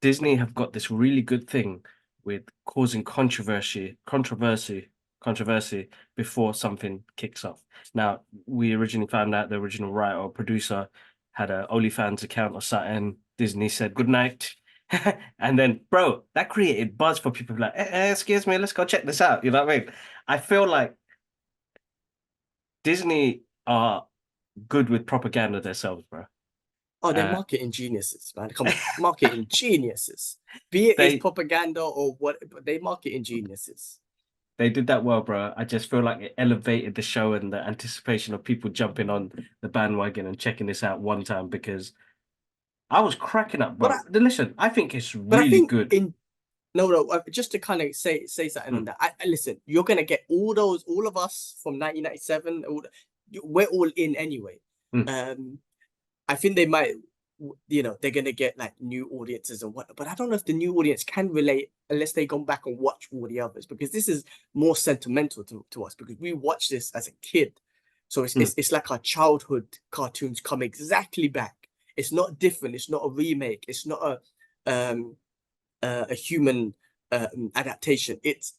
Disney have got this really good thing with causing controversy before something kicks off. Now, we originally found out the original writer or producer had a OnlyFans account or something. Disney said good night. And then, bro, that created buzz for people like, excuse me, let's go check this out. You know what I mean? I feel like Disney are good with propaganda themselves, bro. oh, they're Uh, marketing geniuses, man. Come on, marketing geniuses. Be it is they propaganda or what, but they marketing geniuses. They did that well, bro. I just feel like it elevated the show and the anticipation of people jumping on the bandwagon and checking this out one time because I was cracking up, But I, bro. Listen, I think it's but I really think good. in no, just to kind of say something on Mm, that. Listen, you're gonna get all of us from 1997. We're all in anyway. mm. Um, I think they might, they're gonna get like new audiences and whatnot. But I don't know if the new audience can relate unless they go back and watch all the others because this is more sentimental to us because we watched this as a kid. So Mm. it's like our childhood cartoons come exactly back. It's not different. It's not a remake. It's not a a human adaptation. It's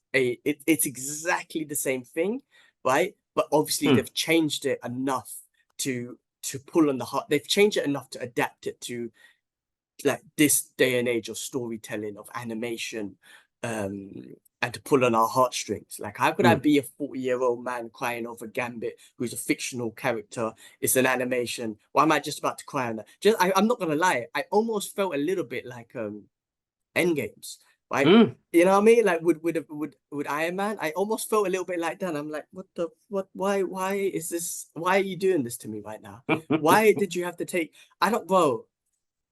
exactly the same thing, right? But obviously Hmm. they've changed it enough to pull on the heart. They've changed it enough to adapt it to like this day and age of storytelling, of animation, um, and to pull on our heartstrings. Like, how could I Hmm. be a 40-year-old man crying over Gambit, who's a fictional character? It's an animation. Why am I just about to cry on that? I'm not gonna lie, I almost felt a little bit like Endgames, right? Hmm. You know what I mean? Like with Iron Man, I almost felt a little bit like that. I'm like, what? Why is this? Why are you doing this to me right now? Why did you have to take? I don't, bro.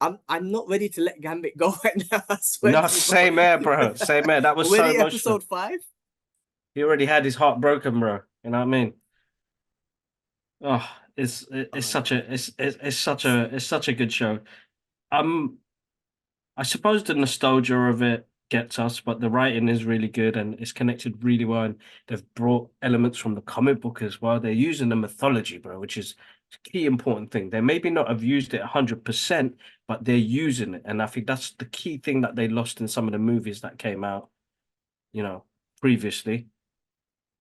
I'm not ready to let Gambit go right now. I swear No, to you, bro. same here, bro. Same here. That was so Already emotional. episode 5. He already had his heart broken, bro. You know what I mean? Oh, it's Oh such man. a it's such a good show. Um, I suppose the nostalgia of it gets us, but the writing is really good and it's connected really well. And they've brought elements from the comic book as well. They're using the mythology, bro, which is a key important thing. They maybe not have used it 100%, but they're using it. And I think that's the key thing that they lost in some of the movies that came out, you know, previously.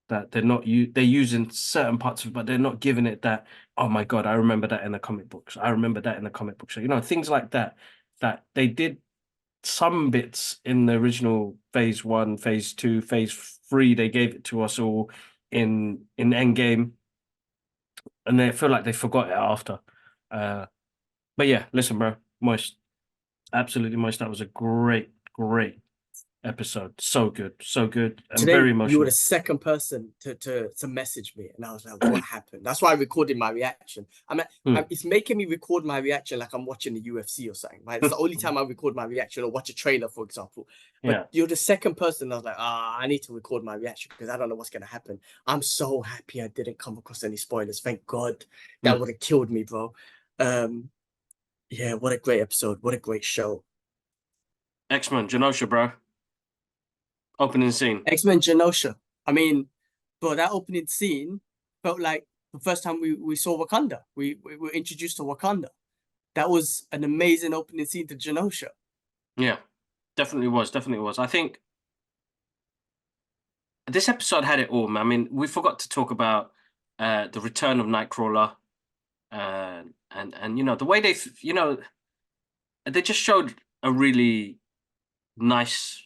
That they're using certain parts of it, but they're not giving it that, oh my God, I remember that in the comic books. I remember that in the comic books. So, things like that, that they did some bits in the original phase one, phase two, phase three, they gave it to us all in Endgame, and they feel like they forgot it after. Uh, but yeah, listen, bro, Moist, absolutely Moist. That was a great episode. So good, and Today very you were the emotional. second person to message me, and I was like, "What happened?" That's why I recorded my reaction. Hmm. It's making me record my reaction like I'm watching the UFC or something. Right? It's the only time I record my reaction or watch a trailer, for example. But Yeah. you're the second person. I was like, I need to record my reaction because I don't know what's gonna happen. I'm so happy I didn't come across any spoilers. Thank God. That Hmm. would have killed me, bro. Um, yeah, what a great episode. What a great show. X-Men, Genosha, bro. Opening scene. X-Men Genosha. I mean, bro, that opening scene felt like the first time we saw Wakanda. We were introduced to Wakanda. That was an amazing opening scene to Genosha. Yeah, definitely was. I think this episode had it all, man. I mean, we forgot to talk about the return of Nightcrawler, and the way they just showed a really nice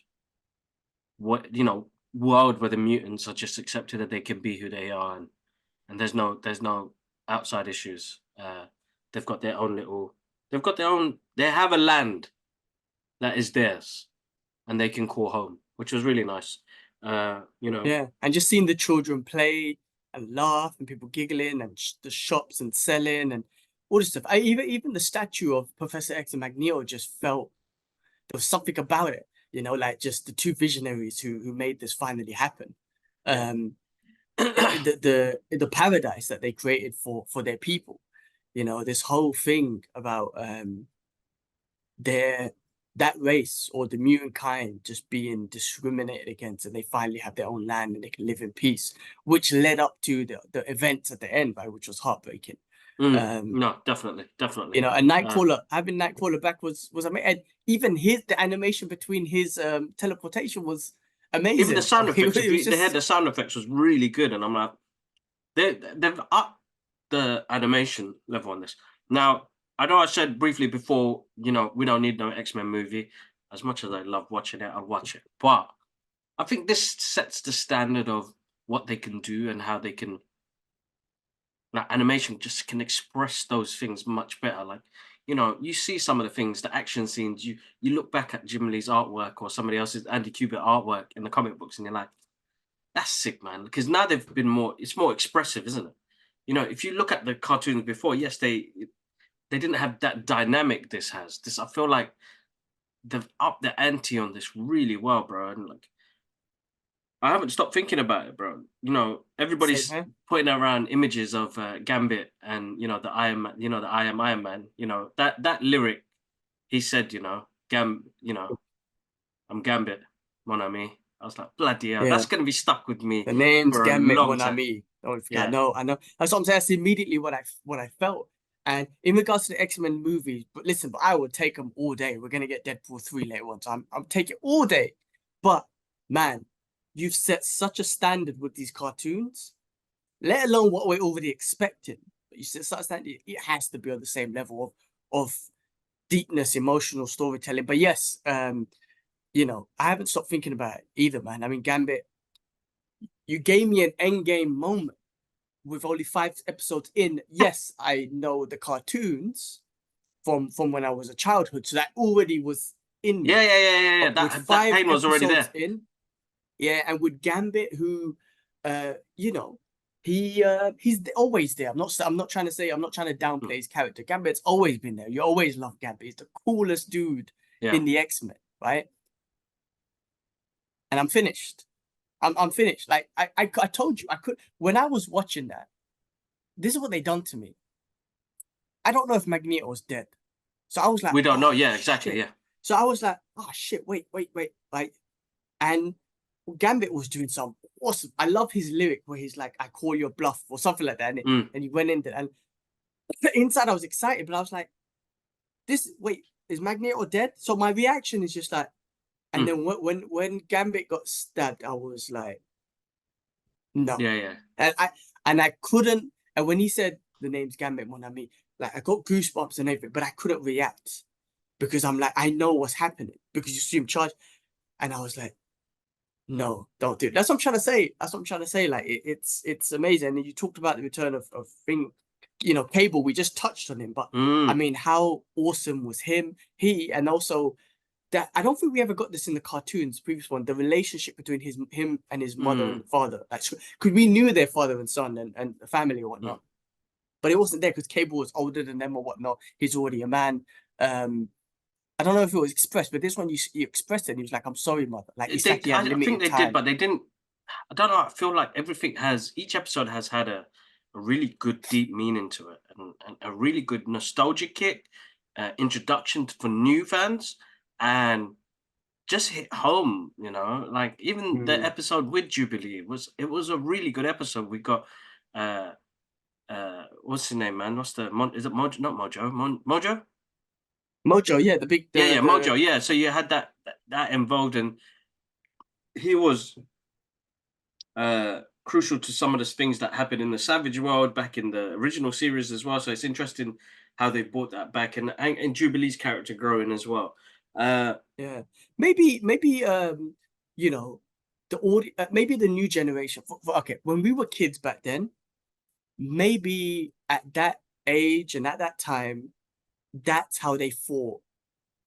what world where the mutants are just accepted that they can be who they are, and there's no outside issues. They've got their own little, they have a land that is theirs, and they can call home, which was really nice. Uh, you know, Yeah, and just seeing the children play and laugh and people giggling and the shops and selling and all this stuff. Even the statue of Professor X and Magneto just felt there was something about it, like just the two visionaries who made this finally happen. yeah. Um, the paradise that they created for their people. This whole thing about their that race or the mutant kind just being discriminated against, and they finally have their own land and they can live in peace, which led up to the events at the end, right, which was heartbreaking. Um, No, definitely. and Nightcrawler, having Nightcrawler back was amazing. And even the animation between his teleportation was Even the amazing. sound Like, effects, it was they had just the sound effects was really good, and I'm like, they've upped the animation level on this. Now, I know I said briefly before, we don't need no X-Men movie. As much as I love watching it, I'll watch it. But I think this sets the standard of what they can do and how they can, like, animation just can express those things much better. Like, you see some of the things, the action scenes, you look back at Jim Lee's artwork or somebody else's Andy Kubert artwork in the comic books, and you're like, that's sick, man. Because now they've been it's more expressive, isn't it? If you look at the cartoons before, yes, they didn't have that dynamic this has. This, I feel like they've upped the ante on this really well, bro. And like, I haven't stopped thinking about it, bro. same Everybody's here. putting around images of Gambit and the Iron Man, the I am Iron Man. That lyric he said, I'm Gambit, mon ami. I was like, bloody hell, Yeah. that's gonna be stuck with me The name's for a Gambit long Mon time. Ami. Don't forget. Yeah. I know. That's what I'm saying. That's immediately what I felt. And in regards to the X-Men movies, but listen, but I would take them all day. We're gonna get Deadpool 3 later on, so I'm taking all day. But man, you've set such a standard with these cartoons, let alone what we're already expecting. But you set such a standard, it has to be on the same level of deepness, emotional storytelling. But yes, you know, I haven't stopped thinking about it either, man. I mean, Gambit, you gave me an endgame moment with only 5 episodes in. Yes, I know the cartoons from when I was a childhood, so that already was in me. Yeah. But with That five pain was already episodes there. in, yeah, and with Gambit, who, you know, he's always there. I'm not trying to say, I'm not trying to downplay his character. Gambit's always been there. You always love Gambit. He's the coolest dude Yeah. in the X-Men, right? And I'm finished. I'm finished. Like I told you, I could when I was watching that. This is what they done to me. I don't know if Magneto was dead, so I was like, We don't know. oh Yeah, exactly. shit. Yeah. So I was like, oh shit, wait, like, and Gambit was doing some awesome. I love his lyric where he's like, "I call your bluff" or something like that, and he went in there, and inside I was excited, but I was like, "This, wait, is Magneto dead?" So my reaction is just like, and then when Gambit got stabbed, I was like, "No," Yeah. and I couldn't. And when he said the name's Gambit, mon ami, like I got goosebumps and everything, but I couldn't react because I'm like, I know what's happening because you see him charge, and I was like, no, don't do it. That's what I'm trying to say. That's what I'm trying to say. Like it's amazing. And you talked about the return of thing, you know, Cable. We just touched on him, but I mean, how awesome was him? He and also that I don't think we ever got this in the cartoons. Previous one, the relationship between him and his mother and father. Like, because we knew their father and son and family or whatnot, but it wasn't there because Cable was older than them or whatnot. He's already a man. I don't know if it was expressed, but this one you expressed it. And he was like, "I'm sorry, mother." Like it's like he had I think limited they did, time. but they didn't. I don't know. I feel like each episode has had a really good deep meaning to it, and a really good nostalgia kick, introduction for new fans, and just hit home. You know, like even the Mm. episode with Jubilee was a really good episode. We got uh what's his name, man? What's the is it Mojo? Not Mojo. Mojo? Mojo, yeah, the big Yeah, the Mojo. Yeah. So you had that involved, and he was crucial to some of the things that happened in the Savage world back in the original series as well. So it's interesting how they brought that back, and Jubilee's character growing as well. yeah. Maybe you know, the audio maybe the new generation okay, when we were kids back then, maybe at that age and at that time, that's how they thought,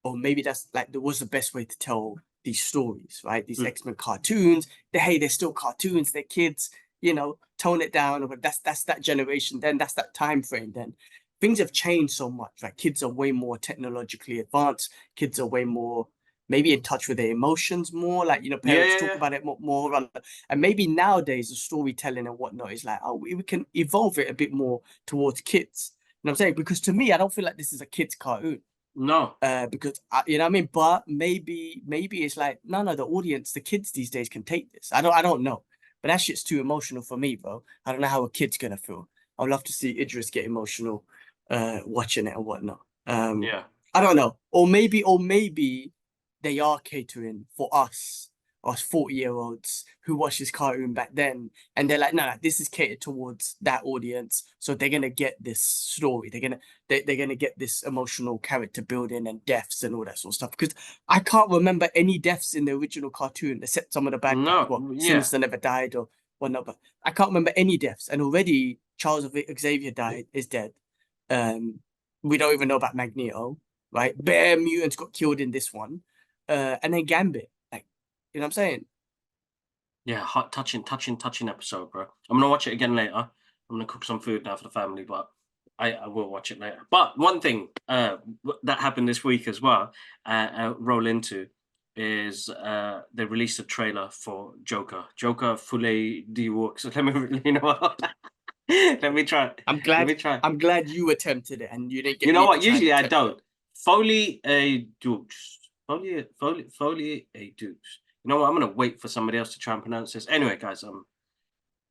or maybe that's like there was the best way to tell these stories, right? These mm, X-Men cartoons, they're still cartoons, they're kids, you know, tone it down. But that's that generation, then that's that time frame. Then things have changed so much. Like kids are way more technologically advanced, kids are way more maybe in touch with their emotions more. Like, you know, parents talk yeah. about it more. And maybe nowadays the storytelling and whatnot is like, oh, we can evolve it a bit more towards kids. You know what I'm saying? Because to me, I don't feel like this is a kid's cartoon No. because you know what I mean. But maybe it's like no, the audience, the kids these days can take this. I don't know, but that shit's too emotional for me, bro. I don't know how a kid's gonna feel. I'd love to see Idris get emotional, watching it and whatnot. Yeah. I don't know, or maybe they are catering for us 40-year-olds who watched this cartoon back then, and they're like, no, this is catered towards that audience, so they're gonna get this story. They're gonna get this emotional character building and deaths and all that sort of stuff. Because I can't remember any deaths in the original cartoon except some of the bad guys. Well, No. Yeah. Sinister never died or whatnot, but I can't remember any deaths. And already Charles Xavier is dead. Um, we don't even know about Magneto, right? Bare mutants got killed in this one, and then Gambit. Like, you know what I'm saying? Yeah. Hot, touching episode, bro. I'm gonna watch it again later. I'm gonna cook some food now for the family, but I will watch it later. But one thing that happened this week as well, roll into, is they released a trailer for Joker Folie de Works. Let me, you know what? Let me try. I'm Let glad. me try. I'm glad you attempted it and you didn't You get know me to what? try and Usually I attempt it. don't. Folie a Dukes. Folie a Dukes. You know what? I'm gonna wait for somebody else to try and pronounce this. Anyway, guys,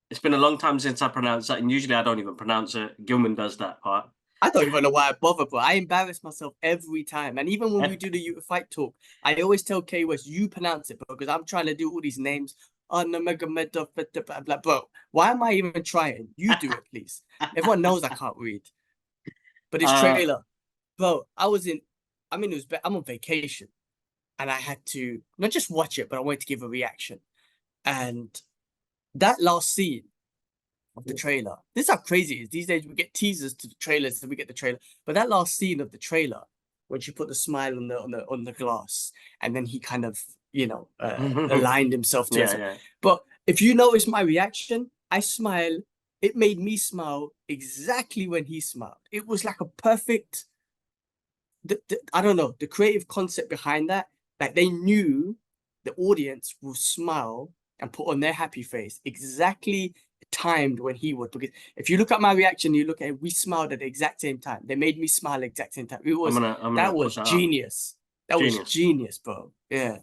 it's been a long time since I pronounced that, and usually I don't even pronounce it. Gilman does that part. I don't even know why I bother, bro. I embarrass myself every time. And even when we do the You Fight talk, I always tell K West, you pronounce it, bro, because I'm trying to do all these names. Oh, no, mega meta, blah, bro. Why am I even trying? You do it, please. Everyone knows I can't read. But this Uh, trailer, bro, I'm on vacation and I had to not just watch it, but I wanted to give a reaction. And that last scene of the trailer, this is how crazy it is. These days we get teasers to the trailers and we get the trailer. But that last scene of the trailer, when she put the smile on the glass, and then he kind of, aligned himself to yeah, it. yeah. But if you notice my reaction, I smile. It made me smile exactly when he smiled. It was like a perfect I don't know, the creative concept behind that, like they knew the audience will smile and put on their happy face exactly timed when he would. Because if you look at my reaction, you look at it, we smiled at the exact same time. They made me smile at the exact same time. I'm gonna That put was that up. genius. That was Genius. genius, bro. Yeah.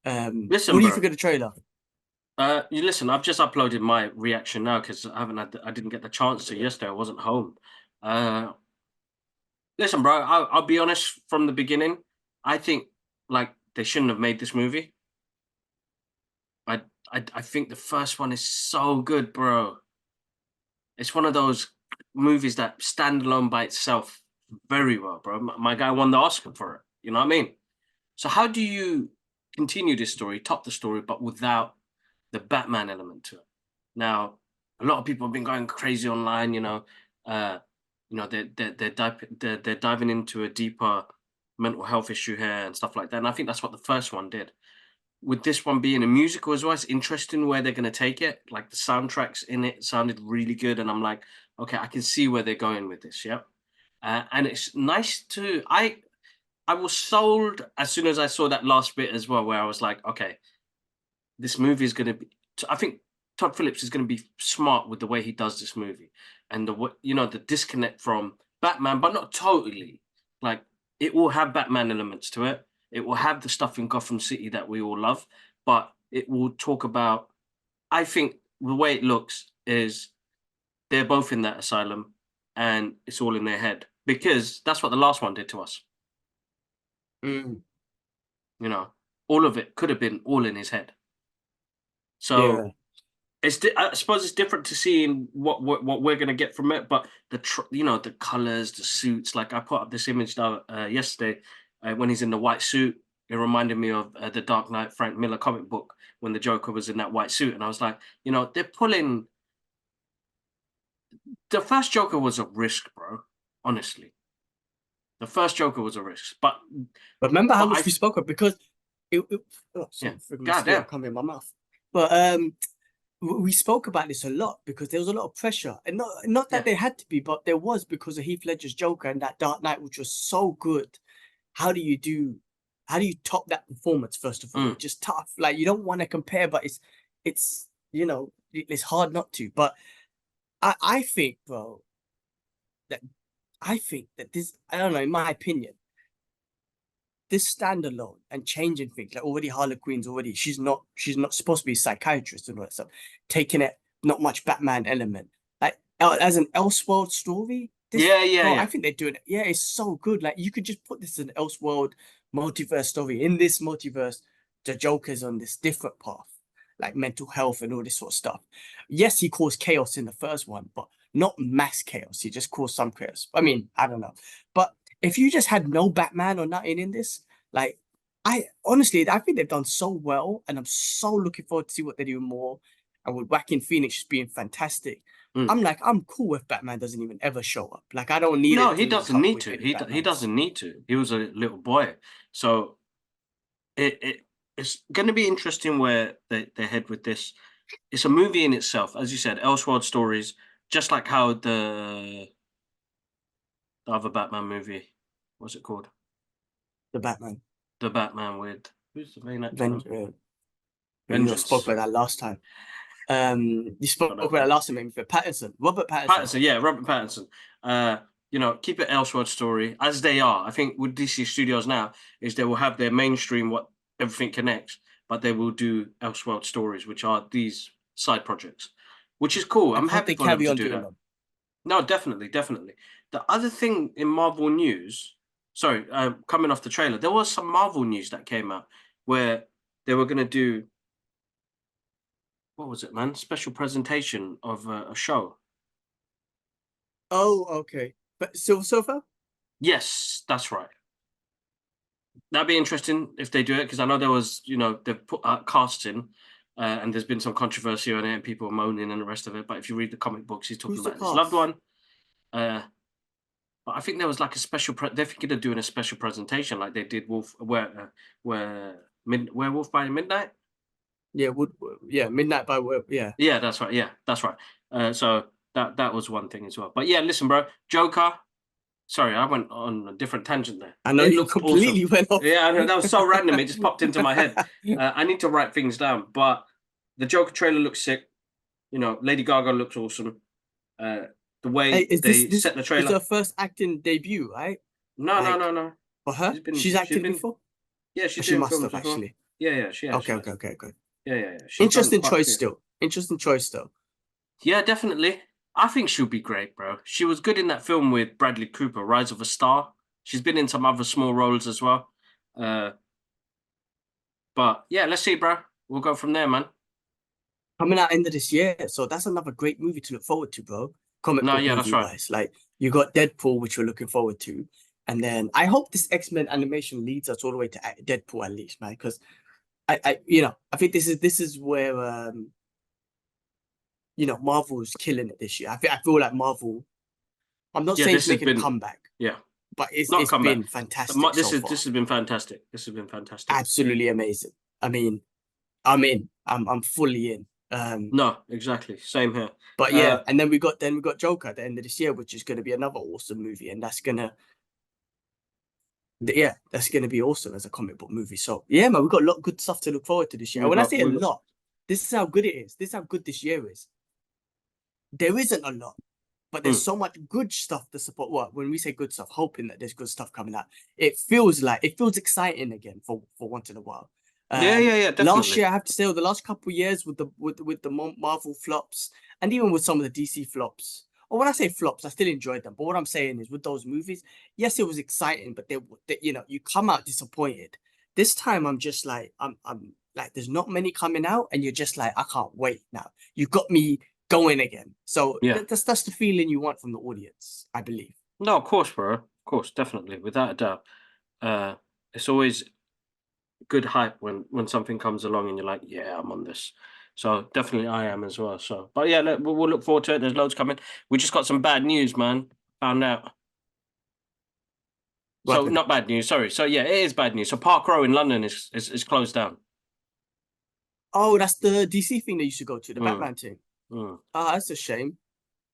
What Listen, do you bro. think of the trailer? You listen. I've just uploaded my reaction now because I didn't get the chance to yesterday. I wasn't home. Uh, Listen, bro. I'll be honest from the beginning. I think like they shouldn't have made this movie. I I think the first one is so good, bro. It's one of those movies that stand alone by itself very well, bro. My guy won the Oscar for it. You know what I mean? So how do you continue this story, top the story, but without the Batman element to it? Now, a lot of people have been going crazy online. They're diving into a deeper mental health issue here and stuff like that. And I think that's what the first one did. With this one being a musical as well, it's interesting where they're going to take it. Like the soundtracks in it sounded really good, and I'm like, okay, I can see where they're going with this. Yep. And it's nice to I was sold as soon as I saw that last bit as well, where I was like, okay, this movie is going to be. I think Todd Phillips is going to be smart with the way he does this movie, and the disconnect from Batman, but not totally. Like it will have Batman elements to it. It will have the stuff in Gotham City that we all love, but it will talk about. I think the way it looks is they're both in that asylum, and it's all in their head because that's what the last one did to us. Mm, You know, all of it could have been all in his head. yeah. So I suppose it's different to seeing what we're gonna get from it, but the colors, the suits. Like I put up this image yesterday when he's in the white suit. It reminded me of the Dark Knight Frank Miller comic book when the Joker was in that white suit, and I was like, they're pulling. The first Joker was a risk, bro. Honestly, the first Joker was a risk, Remember how but much we spoke of because yeah, sorry, friggin' mosquito goddamn, coming in my mouth. But we spoke about this a lot because there was a lot of pressure, and not that yeah. there had to be, but there was because of Heath Ledger's Joker and that Dark Knight, which was so good. How do you do? How do you top that performance? First of all, Mm. which is tough. Like you don't want to compare, but it's hard not to. But I think, bro, that I think that this I don't know. In my opinion, this standalone and changing things like already Harley Quinn's already she's not supposed to be a psychiatrist and all that stuff, taking it not much Batman element like as an Elseworld story. This Yeah, yeah, bro, I yeah. think they're doing it. Yeah, it's so good. Like you could just put this in Elseworld multiverse story. In this multiverse, the Joker's on this different path, like mental health and all this sort of stuff. Yes, he caused chaos in the first one, but not mass chaos. He just caused some chaos. I mean, I don't know, but if you just had no Batman or nothing in this, like I honestly, I think they've done so well, and I'm so looking forward to see what they do more. And with Joaquin Phoenix being fantastic, Mm. I'm cool if Batman doesn't even ever show up. Like I don't need No, it he to link doesn't up need with to. any He Batmans. doesn't need to. He was a little boy, so it's going to be interesting where they head with this. It's a movie in itself, as you said, Elseworld stories, just like how the other Batman movie, what's it called? The Batman, The Batman with who's the main actor Ven- now? uh, you spoke Vengeance. about that last time. You spoke Not that about one. that last time, maybe for Pattinson, Robert Pattinson. Pattinson, yeah, Robert Pattinson. Uh, keep it Elseworld story as they are. I think with DC Studios now is they will have their mainstream what everything connects, but they will do Elseworld stories, which are these side projects, which is cool. I I'm hope happy they for them carry to on do doing that. them. No, definitely, definitely. The other thing in Marvel news, sorry, coming off the trailer, there was some Marvel news that came out where they were gonna do, what was it, man? Special presentation of a show. Oh, okay. But Silver Surfer? Yes, that's right. That'd be interesting if they do it, because I know there was, they've put casting, and there's been some controversy on it, and people are moaning and the rest of it. But if you read the comic books, he's talking Who's the about his loved cast? one. Uh, but I think there was like a special. They're thinking of doing a special presentation, like they did Wolf, Werewolf by Midnight. Yeah, yeah, Midnight by yeah. Yeah, that's right. Yeah, that's right. So that was one thing as well. But yeah, listen, bro, Joker. Sorry, I went on a different tangent there. I know It you looked awesome. completely went off. Yeah, I know that was so random. It just popped into my head. I need to write things down. But the Joker trailer looks sick. Lady Gaga looks awesome. Uh, the Hey, way is they this set the is trailer. her first acting debut, right? No, no, Like no, no. for her? She's She's acted been. before? Yeah, she's She doing must films have before. actually. Yeah, yeah, she has. Okay, She has. okay, okay, good. Yeah, yeah, yeah. She's done Interesting quite a choice few. still. Interesting choice though. Yeah, definitely. I think she'll be great, bro. She was good in that film with Bradley Cooper, Rise of a Star. She's been in some other small roles as well. Uh, but yeah, let's see, bro. We'll go from there, man. Coming out end of this year, so that's another great movie to look forward to, bro. Comic No, book yeah, that's movie right. wise, like you got Deadpool, which we're looking forward to, and then I hope this X-Men animation leads us all the way to Deadpool at least, man. Because I think this is where Marvel's killing it this year. I feel like Marvel. I'm not Yeah, saying it's this has making a been, comeback, yeah, but it's not a it's comeback. been fantastic This so is far. this has been fantastic. This has been fantastic. Absolutely amazing. I mean, I'm in. I'm fully in. No, exactly. Same here. But yeah, Uh, and then we got Joker at the end of this year, which is going to be another awesome movie, and that's gonna be awesome as a comic book movie. So yeah, man, we got a lot of good stuff to look forward to this year. And we when I got say a we got lot, this is how good it is. This is how good this year is. There isn't a lot, but there's mm, so much good stuff to support. What when we say good stuff, hoping that there's good stuff coming out. It feels exciting again for once in a while. yeah, yeah, yeah, Last definitely. year, I have to say, the last couple of years with the Marvel flops, and even with some of the DC flops. Or when I say flops, I still enjoyed them. But what I'm saying is, with those movies, yes, it was exciting, but you come out disappointed. This time, I'm just like, I'm like, there's not many coming out, and you're just like, I can't wait now. You got me going again. So Yeah. that's the feeling you want from the audience, I believe. No, of course, bro. Of course, definitely, without a doubt. Uh, it's always good hype when something comes along and you're like, yeah, I'm on this. So definitely, I am as well. So, but yeah, we'll look forward to it. There's loads coming. We just got some bad news, man. Found out. What So happened? not bad news. Sorry. So yeah, it is bad news. So Park Row in London is closed down. Oh, that's the DC thing they used to go to, the Mm, Batman thing. mm. Ah, that's a shame.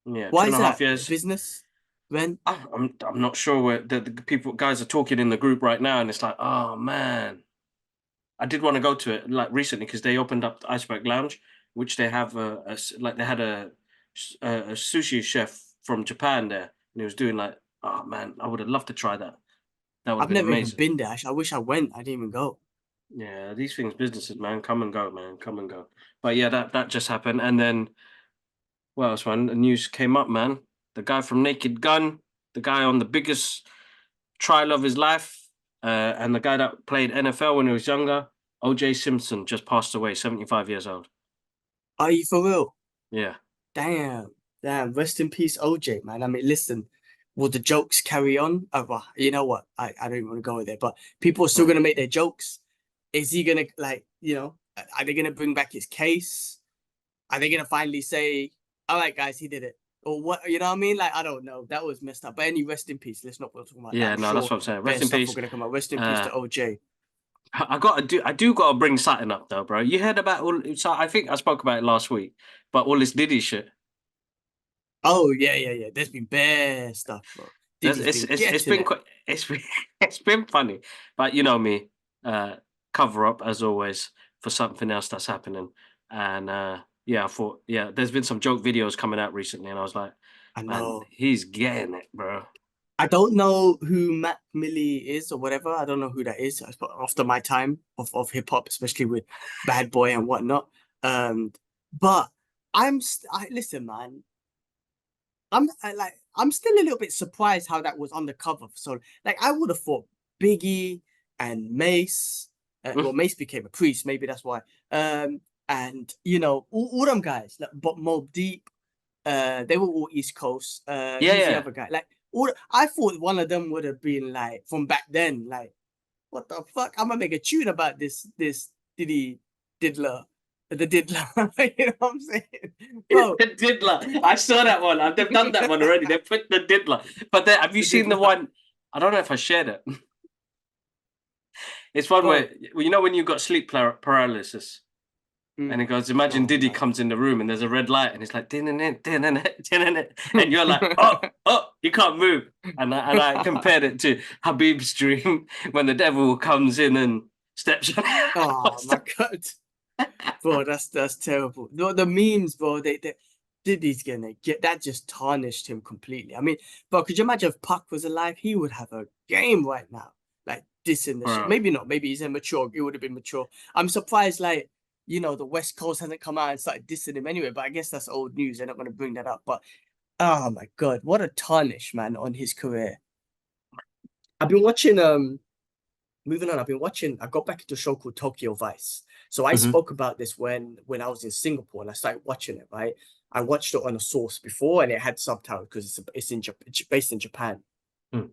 Yeah, two Why and is a half that? years. Business? Rent? I'm not sure where the people guys are talking in the group right now, and it's like, oh man, I did want to go to it like recently because they opened up the Iceberg Lounge, which they have like they had a sushi chef from Japan there, and he was doing like, oh man, I would have loved to try that. That would have I've been never even amazing. been there. I wish I went. I didn't even go. Yeah, these things, businesses, man, come and go, man, come and go. But yeah, that just happened, and then what else, man? The news came up, man. The guy from Naked Gun, the guy on the biggest trial of his life, and the guy that played NFL when he was younger, OJ Simpson, just passed away, 75 years old. Are you for real? Yeah. Damn. Damn. Rest in peace, OJ, man. I mean, listen, will the jokes carry on? Well, you know what? I don't even want to go there, but people are still Mm. going to make their jokes. Is he going to, are they going to bring back his case? Are they going to finally say, all right, guys, he did it? Or what? You know what I mean? Like, I don't know. That was messed up. But any rest in peace. Let's not talk about that. Yeah, I'm no, that's sure what I'm saying. better Rest in stuff are peace. going to come out. Rest in peace Uh, to OJ. I do gotta bring something up though, bro. You heard about all? So I think I spoke about it last week, but all this Diddy shit. Oh, yeah, yeah, yeah. There's been bare stuff, bro. Diddy's been It's getting been it. quite it's been it's been funny, but you know me, cover up as always for something else that's happening, and yeah, I thought yeah, there's been some joke videos coming out recently, and I was like, I man, know. he's getting it, bro. I don't know who Mac Millie is or whatever. I don't know who that is. After my time of hip hop, especially with Bad Boy and whatnot. Um, but listen, man. I'm still a little bit surprised how that was undercover. So, like, I would have thought Biggie and Mace. Well, Mace became a priest, maybe that's why. And you know, all them guys, like, but Mob Deep, they were all East Coast. Yeah, Who's the yeah. other guy? Like, all I thought one of them would have been like from back then, like, what the fuck? I'm gonna make a tune about this Diddy Diddler. The Diddler, you know what I'm saying? Bro, The diddler. I saw that one. They've done that one already. They put the diddler. But then, have you the seen the Diddler. one? I don't know if I shared it. It's one Bro. where, you know, when you've got sleep paralysis, and it goes, imagine Oh Diddy man. comes in the room and there's a red light and it's like, din and you're like, oh, you can't move. And I compared it to Habib's dream when the devil comes in and steps on him. Oh my god. Bro, that's terrible. The memes, bro, they Diddy's gonna get that, just tarnished him completely. I mean, bro, could you imagine if Puck was alive? He would have a game right now. Like this in the shit. Bro. Maybe not, maybe he's immature. It would have been mature. I'm surprised, like, you know, the West Coast hasn't come out and started dissing him anyway, but I guess that's old news. They're not gonna bring that up. But oh my god, what a tarnish, man, on his career. I've been watching moving on, I got back into a show called Tokyo Vice. So I Mhm. spoke about this when I was in Singapore and I started watching it, right? I watched it on a source before and it had subtitles because it's based in Japan. Mm.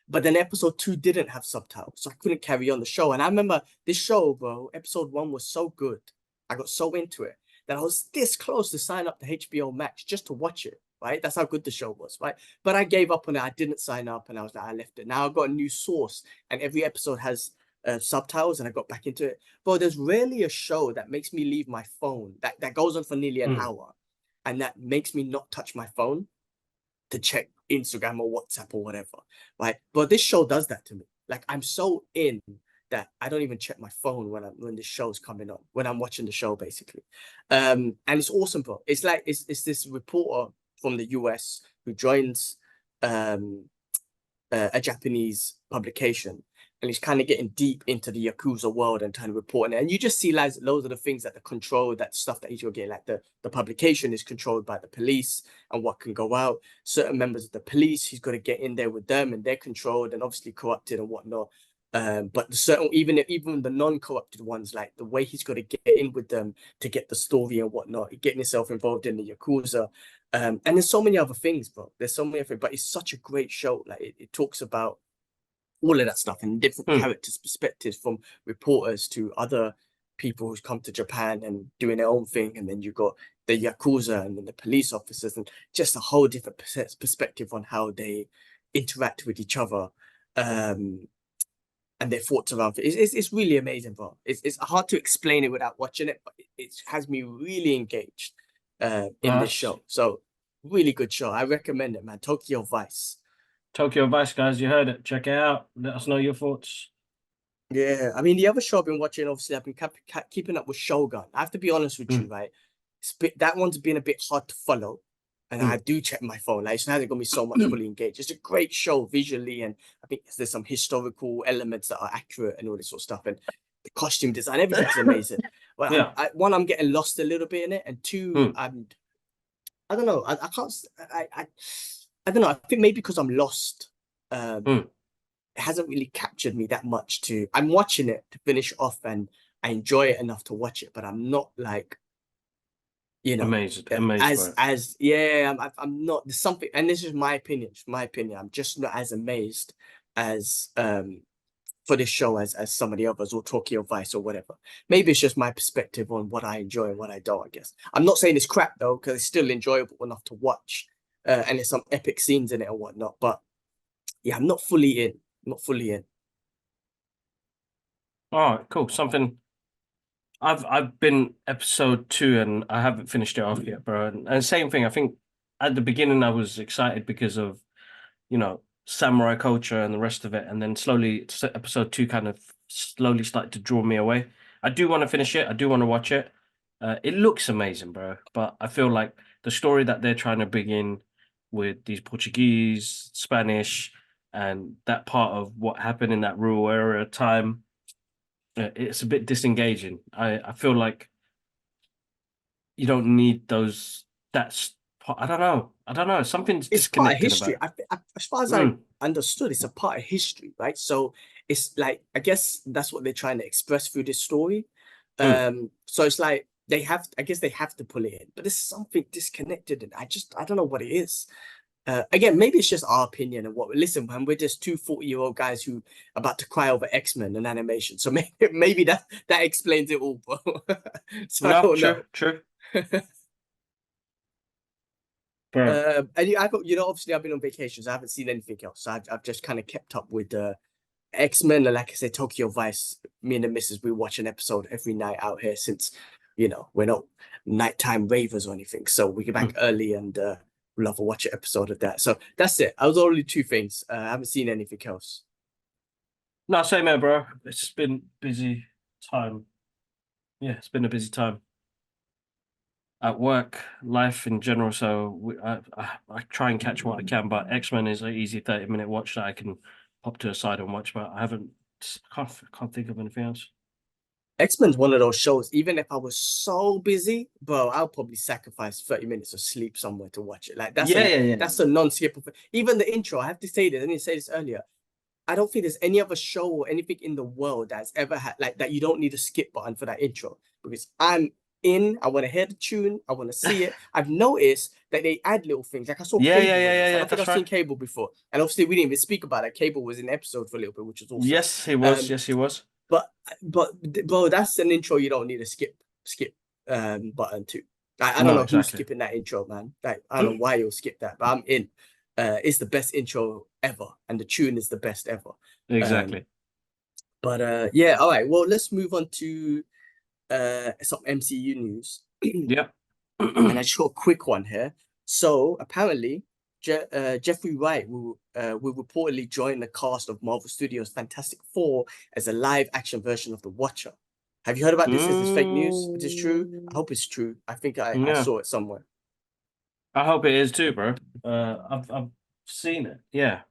But then episode 2 didn't have subtitles, so I couldn't carry on the show. And I remember this show, bro, episode 1 was so good. I got so into it that I was this close to sign up to HBO Max just to watch it, right? That's how good the show was, right? But I gave up on it. I didn't sign up and I was like, I left it. Now I've got a new source and every episode has subtitles and I got back into it. But there's rarely a show that makes me leave my phone, that goes on for nearly an Mm. hour and that makes me not touch my phone to check Instagram or WhatsApp or whatever, right? But this show does that to me. Like I'm so in that I don't even check my phone when the show's coming on, when I'm watching the show, basically. And it's awesome, bro. It's like it's this reporter from the US who joins um a Japanese publication, and he's kind of getting deep into the Yakuza world and kind of reporting it. And you just see like loads of the things that the control, that stuff that he's getting, like the publication is controlled by the police and what can go out. Certain members of the police, he's got to get in there with them, and they're controlled and obviously corrupted and whatnot. But the certain, even the non-corrupted ones, like the way he's got to get in with them to get the story and whatnot, getting himself involved in the Yakuza. And there's so many other things, bro. There's so many other things, but it's such a great show. Like it talks about all of that stuff and different Mm. characters' perspectives, from reporters to other people who's come to Japan and doing their own thing. And then you got the Yakuza and then the police officers, and just a whole different perspective on how they interact with each other. And their thoughts around it. It's really amazing, bro. It's hard to explain it without watching it, but it has me really engaged in this That's show. So really good show. I recommend it, man. Tokyo Vice. Tokyo Vice, guys. You heard it. Check it out. Let us know your thoughts. Yeah, I mean the other show I've been watching, obviously, I've been keeping up with Shogun. I have to be honest with you, Mm. right? That one's been a bit hard to follow, and I Mm. do check my phone. Like, it hasn't got me so much fully engaged. It's a great show visually, and I think there's some historical elements that are accurate and all this sort of stuff, and the costume design, everything's amazing. But Yeah. one, I'm getting lost a little bit in it, and two, Mm. I don't know, I can't, I don't know. I think maybe because I'm lost. Mm. It hasn't really captured me that much to. I'm watching it to finish off, and I enjoy it enough to watch it, but I'm not like, you know, Amazed by it. as yeah, I'm not. There's something, and this is my opinion. It's my opinion. I'm just not as amazed as for this show as some of the others, or Tokyo Vice or whatever. Maybe it's just my perspective on what I enjoy and what I don't. I guess I'm not saying it's crap though, because it's still enjoyable enough to watch, and there's some epic scenes in it and whatnot. But yeah, I'm not fully in. Not fully in. All right, cool. Something I've been episode 2 and I haven't finished it off yet, bro. And same thing. I think at the beginning I was excited because of, you know, samurai culture and the rest of it, and then slowly episode 2 kind of slowly started to draw me away. I do want to finish it. I do want to watch it. It looks amazing, bro. But I feel like the story that they're trying to bring in with these Portuguese, Spanish, and that part of what happened in that rural area time, it's a bit disengaging. I feel like you don't need those. That's I don't know. I don't know. Something's It's part of disconnected history. about As far as it. I Mm, understood, it's a part of history, right? So it's like I guess that's what they're trying to express through this story. mm. So it's like they have, I guess they have to pull it in, but there's something disconnected, and I don't know what it is. Again, maybe it's just our opinion and what. Listen, man, we're just two 40-year-old guys who about to cry over X-Men and animation. So maybe that explains it all, bro. So I No, don't true, know. true. Bro. And obviously I've been on vacations. I haven't seen anything else. So I've just kind of kept up with X-Men, and like I said, Tokyo Vice. Me and the missus, we watch an episode every night out here since, we're not nighttime ravers or anything. So we get back Mm. early and we'll have a watch an episode of that. So that's it. I was only two things. I haven't seen anything else. No, same here, bro. It's been busy time. Yeah, it's been a busy time at work, life in general. So I try and catch what I can, but X-Men is an easy 30-minute watch that I can pop to a side and watch. But I haven't, can't think of anything else. X-Men's one of those shows, even if I was so busy, bro, I'll probably sacrifice 30 minutes of sleep somewhere to watch it. Like Yeah, yeah, yeah. that's a non-skippable. Even the intro, I have to say this, I didn't say this earlier. I don't think there's any other show or anything in the world that's ever had like that you don't need a skip button for that intro because I'm in. I want to hear the tune. I want to see it. I've noticed that they add little things. Like I saw Yeah, yeah, Cable yeah, in yeah, this. I yeah. don't think That's I've seen right. Cable before, and obviously we didn't even speak about it. Cable was in the episode for a little bit, which was awesome. Yes, he was. Um, Yes, he was. but but bro, that's an intro you don't need a skip button to. I don't No, know who's exactly. skipping that intro, man. Like I don't know why you'll skip that, but I'm in. It's the best intro ever, and the tune is the best ever. Um, Exactly. but yeah, all right. Well, let's move on to some MCU news. Yep. And I just got a quick one here. So apparently, Jeffrey Wright will reportedly join the cast of Marvel Studios' Fantastic Four as a live-action version of The Watcher. Have you heard about this? Is this fake news? Is this true? I Mm, hope it's true. I think I yeah, saw it somewhere. I hope it is too, bro. I've seen it. Yeah,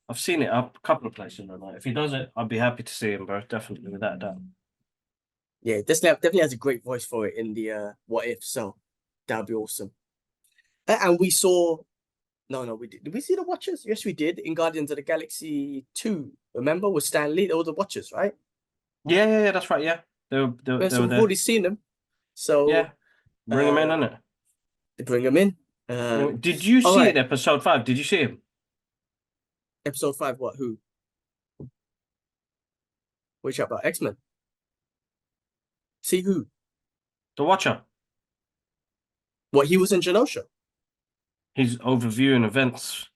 I've seen it up a couple of places. And like, if he does it, I'd be happy to see him, bro. Definitely, without a doubt. Yeah, this definitely has a great voice for it in the What If. So that'd be awesome. And we saw. No, no, we did. Did we see the Watchers? Yes, we did in Guardians of the Galaxy 2. Remember with Stan Lee? They were the Watchers, right? Yeah, yeah, yeah. That's right. Yeah, Yeah, they so were we've there. already seen them. So Yeah, bring him in, uh innit? they bring them in. Did you All see right. in episode 5? Did you see him? Episode 5, what? Who? What you chat about? X-Men. See who? The Watcher. What, he was in Genosha? He's overviewing events.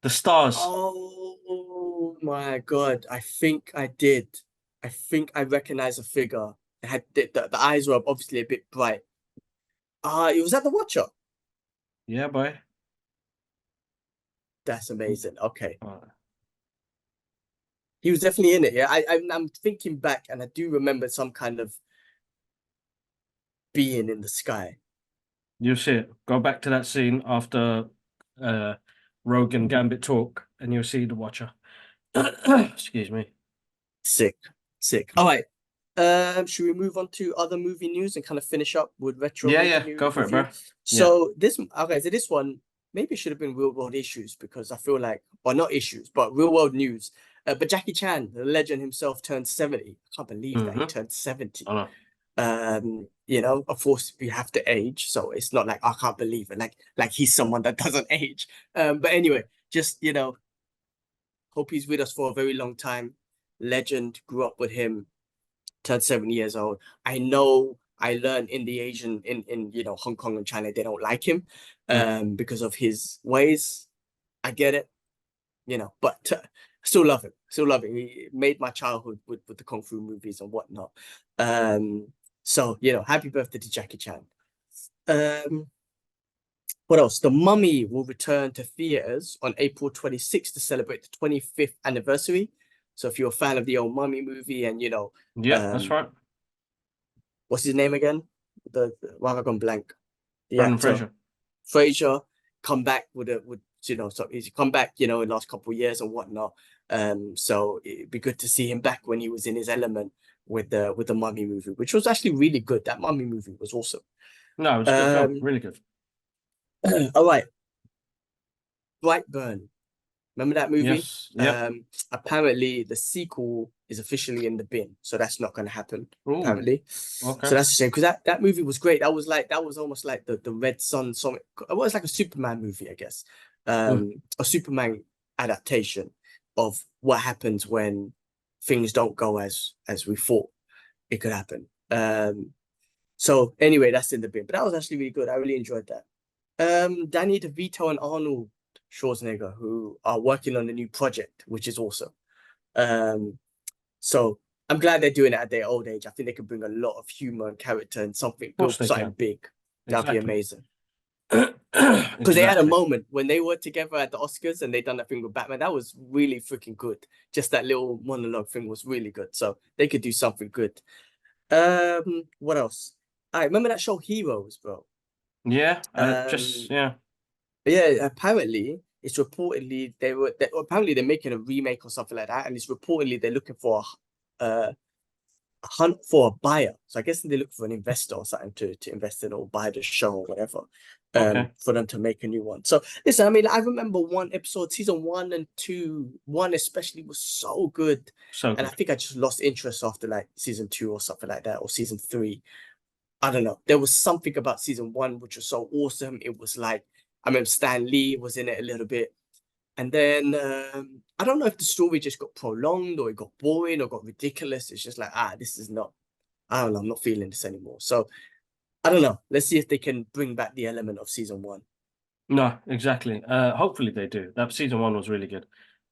The stars. Oh my God. I think I did. I think I recognize a figure. It had the eyes were obviously a bit bright. It was at the Watcher. Yeah, boy. That's amazing. Okay. Uh, He was definitely in it. Yeah. I'm thinking back and I do remember some kind of being in the sky. you'll see it. Go back to that scene after uh Rogan Gambit talk, and you'll see the Watcher. Excuse me. Sick. Sick. All right. Should we move on to other movie news and kind of finish up with retro Yeah, movie yeah. news Go for it, review? bro. Yeah. So this one maybe should have been real world issues because I feel like, well, not issues, but real world news. But Jackie Chan, the legend himself, turned 70. I can't believe that he Mm-hmm. turned 70. I know. Of course we have to age, so it's not like I can't believe it, like he's someone that doesn't age. But anyway, just hope he's with us for a very long time. Legend, grew up with him, turned 70 years old. I know I learned in the Asian in Hong Kong and China they don't like him Mm. because of his ways. I get it, but still love him. Still love him. He made my childhood with the kung fu movies and whatnot. So happy birthday to Jackie Chan. Um, what else? The Mummy will return to theaters on April 26th to celebrate the 25th anniversary. So if you're a fan of the old Mummy movie and Yep, that's um, right. what's his name again? Why have I gone blank? The Brendan actor Fraser. Fraser come back so he's come back in the last couple of years and whatnot. So it'd be good to see him back when he was in his element with the Mummy movie, which was actually really good. That Mummy movie was awesome. No, it was a good film, Um, really good. all right, Brightburn. Remember that movie? Yes, yep. Apparently the sequel is officially in the bin, so that's not going to happen. Ooh, Apparently, okay. so that's a shame because that movie was great. That was almost like the Red Sun song. It was like a Superman movie, I guess. Mm, A Superman adaptation of what happens when things don't go as we thought it could happen. So anyway, that's in the bin, but that was actually really good. I really enjoyed that. Danny DeVito and Arnold Schwarzenegger, who are working on a new project, which is awesome. Um, so I'm glad they're doing it at their old age. I think they could bring a lot of humor and character and something, of course build they something can. big. That'd be Exactly. amazing. Because they had a Exactly. moment when they were together at the Oscars and they done that thing with Batman. That was really freaking good. Just that little monologue thing was really good. So they could do something good. What else? I remember that show Heroes, bro. Yeah, Um, just yeah. yeah, apparently it's reportedly apparently they're making a remake or something like that, and it's reportedly they're looking for a hunt for a buyer. So I guess they look for an investor or something to invest in or buy the show or whatever. Okay. For them to make a new one. So listen, I mean, I remember one episode, season 1 and 2, one especially was so good. So And I good. think I just lost interest after like season 2 or something like that, or season 3. I don't know. There was something about season 1 which was so awesome. It was like I remember Stan Lee was in it a little bit, and then I don't know if the story just got prolonged or it got boring or got ridiculous. It's just like this is not. I don't know. I'm not feeling this anymore. So I don't know. Let's see if they can bring back the element of season 1. No, exactly. Hopefully they do. That season one was really good.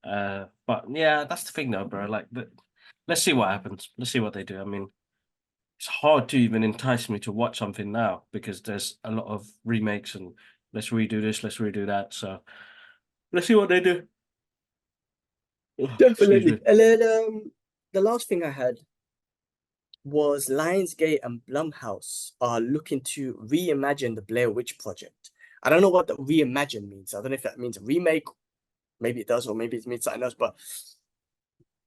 But yeah, that's the thing though, bro. Like, let's see what happens. Let's see what they do. I mean, it's hard to even entice me to watch something now because there's a lot of remakes and let's redo this, let's redo that. So let's see what they do. Oh, excuse Definitely. me. And then the last thing I had was Lionsgate and Blumhouse are looking to reimagine the Blair Witch Project. I don't know what the reimagine means. I don't know if that means a remake. Maybe it does, or maybe it means something else. But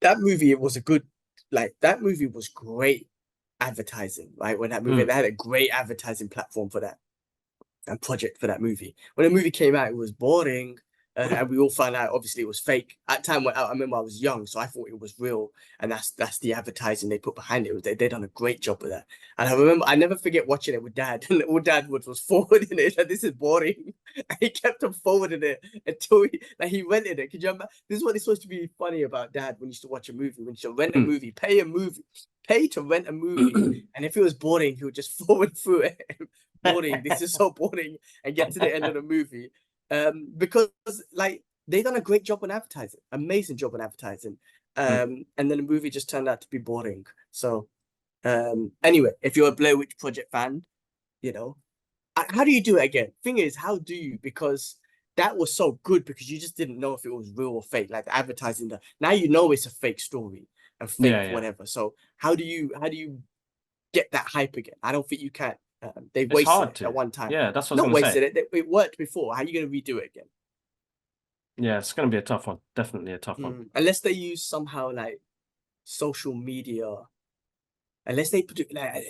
that movie, it was a good, like that movie was great advertising, right? When that movie, Mm. they had a great advertising platform for that and project for that movie. When the movie came out, it was boring. And we all found out obviously it was fake. At the time when I remember I was young, so I thought it was real, and that's the advertising they put behind it. They done a great job with that. And I remember I never forget watching it with dad, and all dad was forwarding it. Like, this is boring. And he kept on forwarding it until he rented it. Could you imagine? This is what is supposed to be funny about dad when you used to watch a movie, when you used to rent a Mm. movie, pay to rent a movie, and if it was boring, he would just forward through it. Boring. This is so boring, and get to the end of the movie. Because like they done a great job on advertising, amazing job on advertising. Mm. And then the movie just turned out to be boring. So anyway, if you're a Blair Witch Project fan, you know, how do you do it again? Thing is, how do you? Because that was so good because you just didn't know if it was real or fake. Like the advertising, now you know it's a fake story and fake Yeah, yeah. whatever. So how do you get that hype again? I don't think you can. They It's wasted hard it at to. one time. Yeah, that's what I was Not gonna say. wasted it. It worked before. How are you going to redo it again? Yeah, it's gonna be a tough one. Definitely a tough one. Unless they use somehow like social media, unless they put like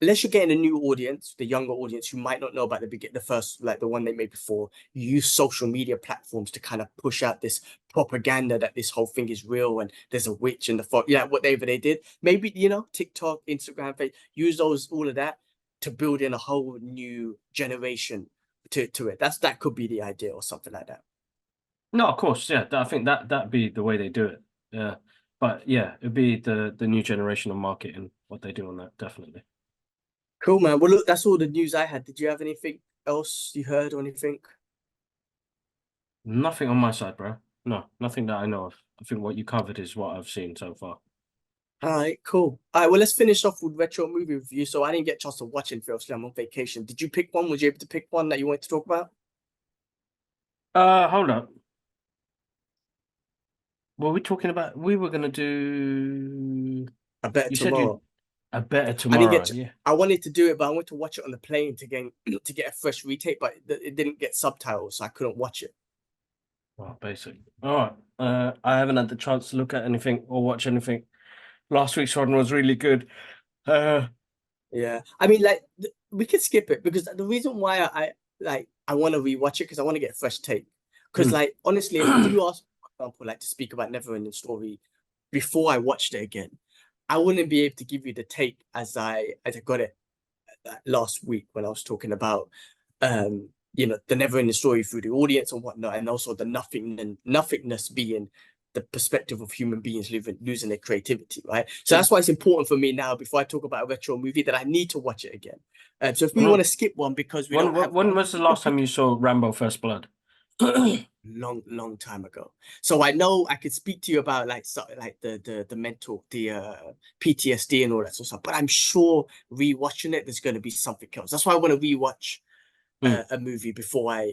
unless you're getting a new audience, the younger audience who might not know about the first like the one they made before. You use social media platforms to kind of push out this propaganda that this whole thing is real and there's a witch in the fog. Yeah, whatever they did, maybe TikTok, Instagram, use those all of that to build in a whole new generation to it. That could be the idea or something like that. No, of course, yeah. I think that'd be the way they do it. Yeah, but yeah, it'd be the new generation of marketing what they do on that. Definitely. Cool, man. Well, look, that's all the news I had. Did you have anything else you heard or anything? Nothing on my side, bro. No, nothing that I know of. I think what you covered is what I've seen so far. All right, cool. All right, well, let's finish off with retro movie review. So I didn't get a chance to watch it, obviously I'm on vacation. Did you pick one? Was you able to pick one that you wanted to talk about? Hold up. Were we talking about? We were gonna do. I bet You said you tomorrow. a better I didn't tomorrow. get. Yeah. I wanted to do it, but I wanted to watch it on the plane to get to get a fresh retake, but it didn't get subtitles, so I couldn't watch it. Well, basic. All right. I haven't had the chance to look at anything or watch anything. Last week's one was really good. Uh, Yeah, I mean, like we could skip it because the reason why I want to rewatch it because I want to get a fresh take. Because like honestly, if you ask, for example, like to speak about Neverending Story before I watched it again, I wouldn't be able to give you the take as I got it last week when I was talking about the Neverending Story through the audience and whatnot, and also the nothingness being the perspective of human beings losing their creativity, right? So that's why it's important for me now, before I talk about a retro movie, that I need to watch it again. So if we want to skip one because we don't have when one, was the last time you saw Rambo First Blood? long time ago. So I know I could speak to you about like the mental PTSD and all that sort of stuff, but I'm sure rewatching it, there's going to be something else. That's why I want to rewatch a movie before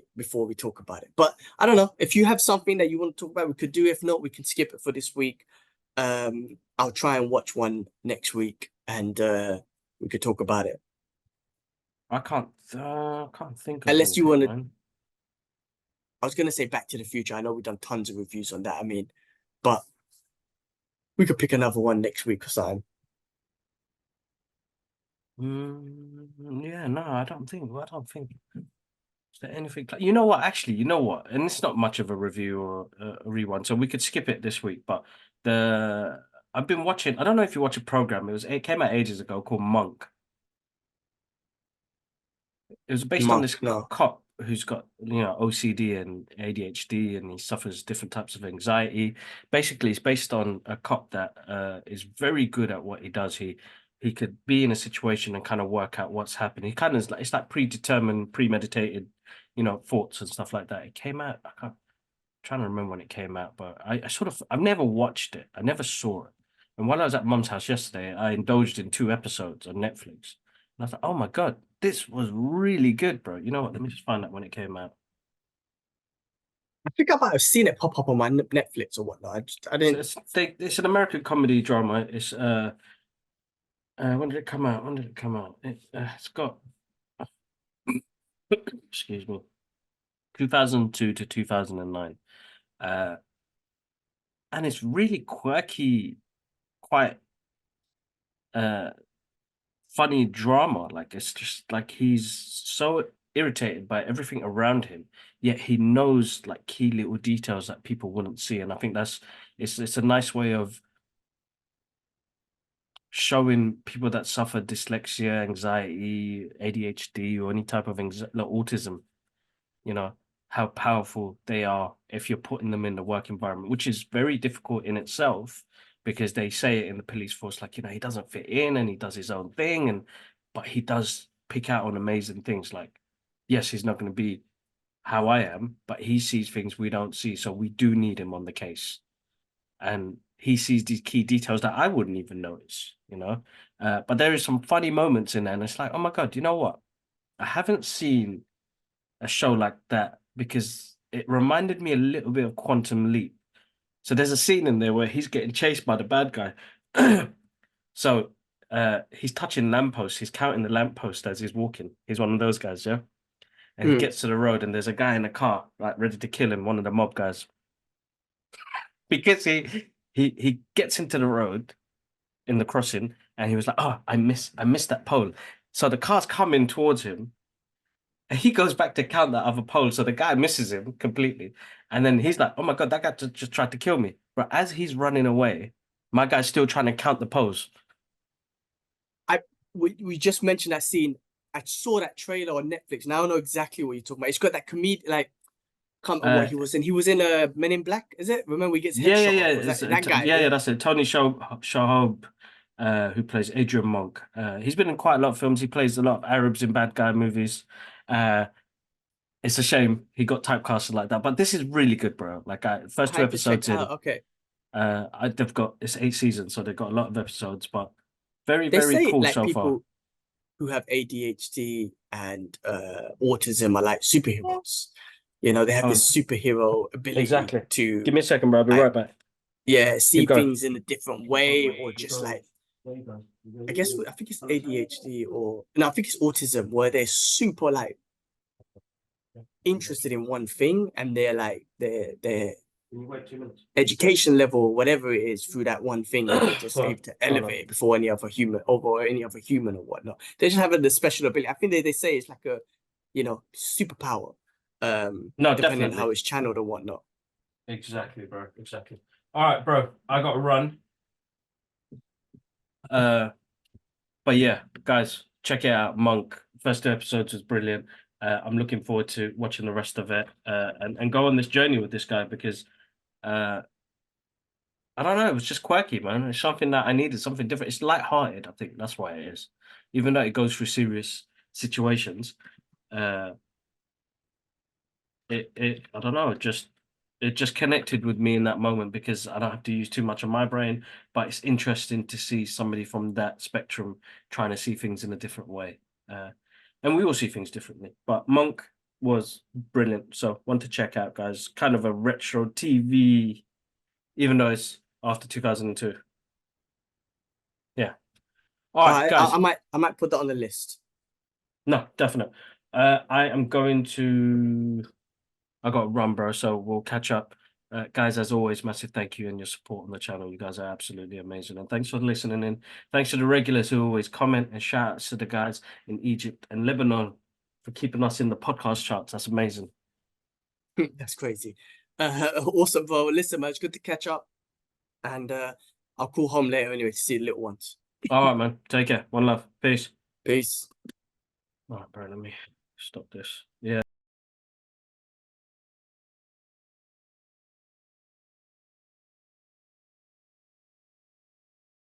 we talk about it. But I don't know if you have something that you want to talk about, we could do. If not, we can skip it for this week. I'll try and watch one next week, and we could talk about it. I can't think of Unless you anything, want to. man. I was gonna say Back to the Future. I know we've done tons of reviews on that. I mean, but we could pick another one next week or something. Yeah, no, I don't think. Is there anything? You know what? Actually, you know what? And it's not much of a review or a rerun, so we could skip it this week. But I've been watching. I don't know if you watch a program. It came out ages ago called Monk. It was based on Monk, this no. cop who's got OCD and ADHD, and he suffers different types of anxiety. Basically, it's based on a cop that is very good at what he does. He could be in a situation and kind of work out what's happening. He kind of is like, it's like predetermined, premeditated, thoughts and stuff like that. It came out. I'm trying to remember when it came out, but I've never watched it. I never saw it. And while I was at Mum's house yesterday, I indulged in 2 episodes on Netflix. And I thought, oh my God, this was really good, bro. You know what? Let me just find out when it came out. I think I might have seen it pop up on my Netflix or whatnot. I So didn't. it's an American comedy drama. It's when did it come out? When did it come out? It's got excuse me, 2002 to 2009. Uh, and it's really quirky, quite uh funny drama. Like it's just like he's so irritated by everything around him, yet he knows like key little details that people wouldn't see. And I think it's a nice way of showing people that suffer dyslexia, anxiety, ADHD, or any type of like autism, you know, how powerful they are if you're putting them in the work environment, which is very difficult in itself because they say it in the police force, like, he doesn't fit in and he does his own thing. But he does pick out on amazing things. Like, yes, he's not going to be how I am, but he sees things we don't see. So we do need him on the case. And he sees these key details that I wouldn't even notice. But there is some funny moments in there. And it's like, oh my God, you know what? I haven't seen a show like that because it reminded me a little bit of Quantum Leap. So there's a scene in there where he's getting chased by the bad guy. So he's touching lampposts, he's counting the lamppost as he's walking. He's one of those guys, yeah. And he gets to the road and there's a guy in a car, like ready to kill him, one of the mob guys. Because he gets into the road in the crossing and he was like, oh, I missed that pole. So the car's coming towards him. And he goes back to count that other pole, so the guy misses him completely. And then he's like, "Oh my God, that guy just tried to kill me." But as he's running away, my guy's still trying to count the poles. We just mentioned that scene. I saw that trailer on Netflix. Now I know exactly what you're talking about. It's got that comedian, like, can't remember what Uh, he was in. He was in Men in Black, is it? Remember he gets yeah, yeah, headshot yeah. off? Was that guy? Yeah, yeah. That's it. Tony Shalhoub, who plays Adrian Monk. He's been in quite a lot of films. He plays a lot of Arabs in bad guy movies. Uh, it's a shame he got typecasted like that. But this is really good, bro. Like, I first two had to check episodes it out. in. Okay. They've got it's 8 seasons, so they've got a lot of episodes, but very, They very say cool like so far. people who have ADHD and autism are like superheroes. They have Oh, this superhero ability exactly. to Give me a second, bro. I'll be like, right back. yeah, see Keep going. things in a different way, or just like, I think it's ADHD, or no, I think it's autism, where they're super like interested in one thing, and they're like they're Can you wait 2 minutes? Education level, whatever it is, through that one thing, and they're just able to elevate it before any other human, over any other human or whatnot. They just have the special ability. I think they say it's like a, superpower. No, Depending on definitely. how it's channeled or whatnot. Exactly, bro. Exactly. All right, bro. I got to run. But yeah, guys, check it out. Monk. First 2 episodes was brilliant. I'm looking forward to watching the rest of it and go on this journey with this guy because I don't know, it was just quirky, man. It's something that I needed, something different. It's light-hearted, I think that's why it is. Even though it goes through serious situations, uh, I don't know, it just connected with me in that moment because I don't have to use too much of my brain, but it's interesting to see somebody from that spectrum trying to see things in a different way. And we all see things differently. But Monk was brilliant. So one to check out, guys. Kind of a retro TV, even though it's after 2002. Yeah. All right, guys. I might put that on the list. No, definitely. I am going to. I got to run, bro. So we'll catch up. Guys, as always, massive thank you and your support on the channel. You guys are absolutely amazing. And thanks for listening in. Thanks to the regulars who always comment, and shout outs to the guys in Egypt and Lebanon for keeping us in the podcast charts. That's amazing. That's crazy. Awesome, bro. Listen, man, it's good to catch up. And I'll call home later anyway to see the little ones. All right, man. Take care. One love. Peace. Peace. All right, bro. Let me stop this. Yeah.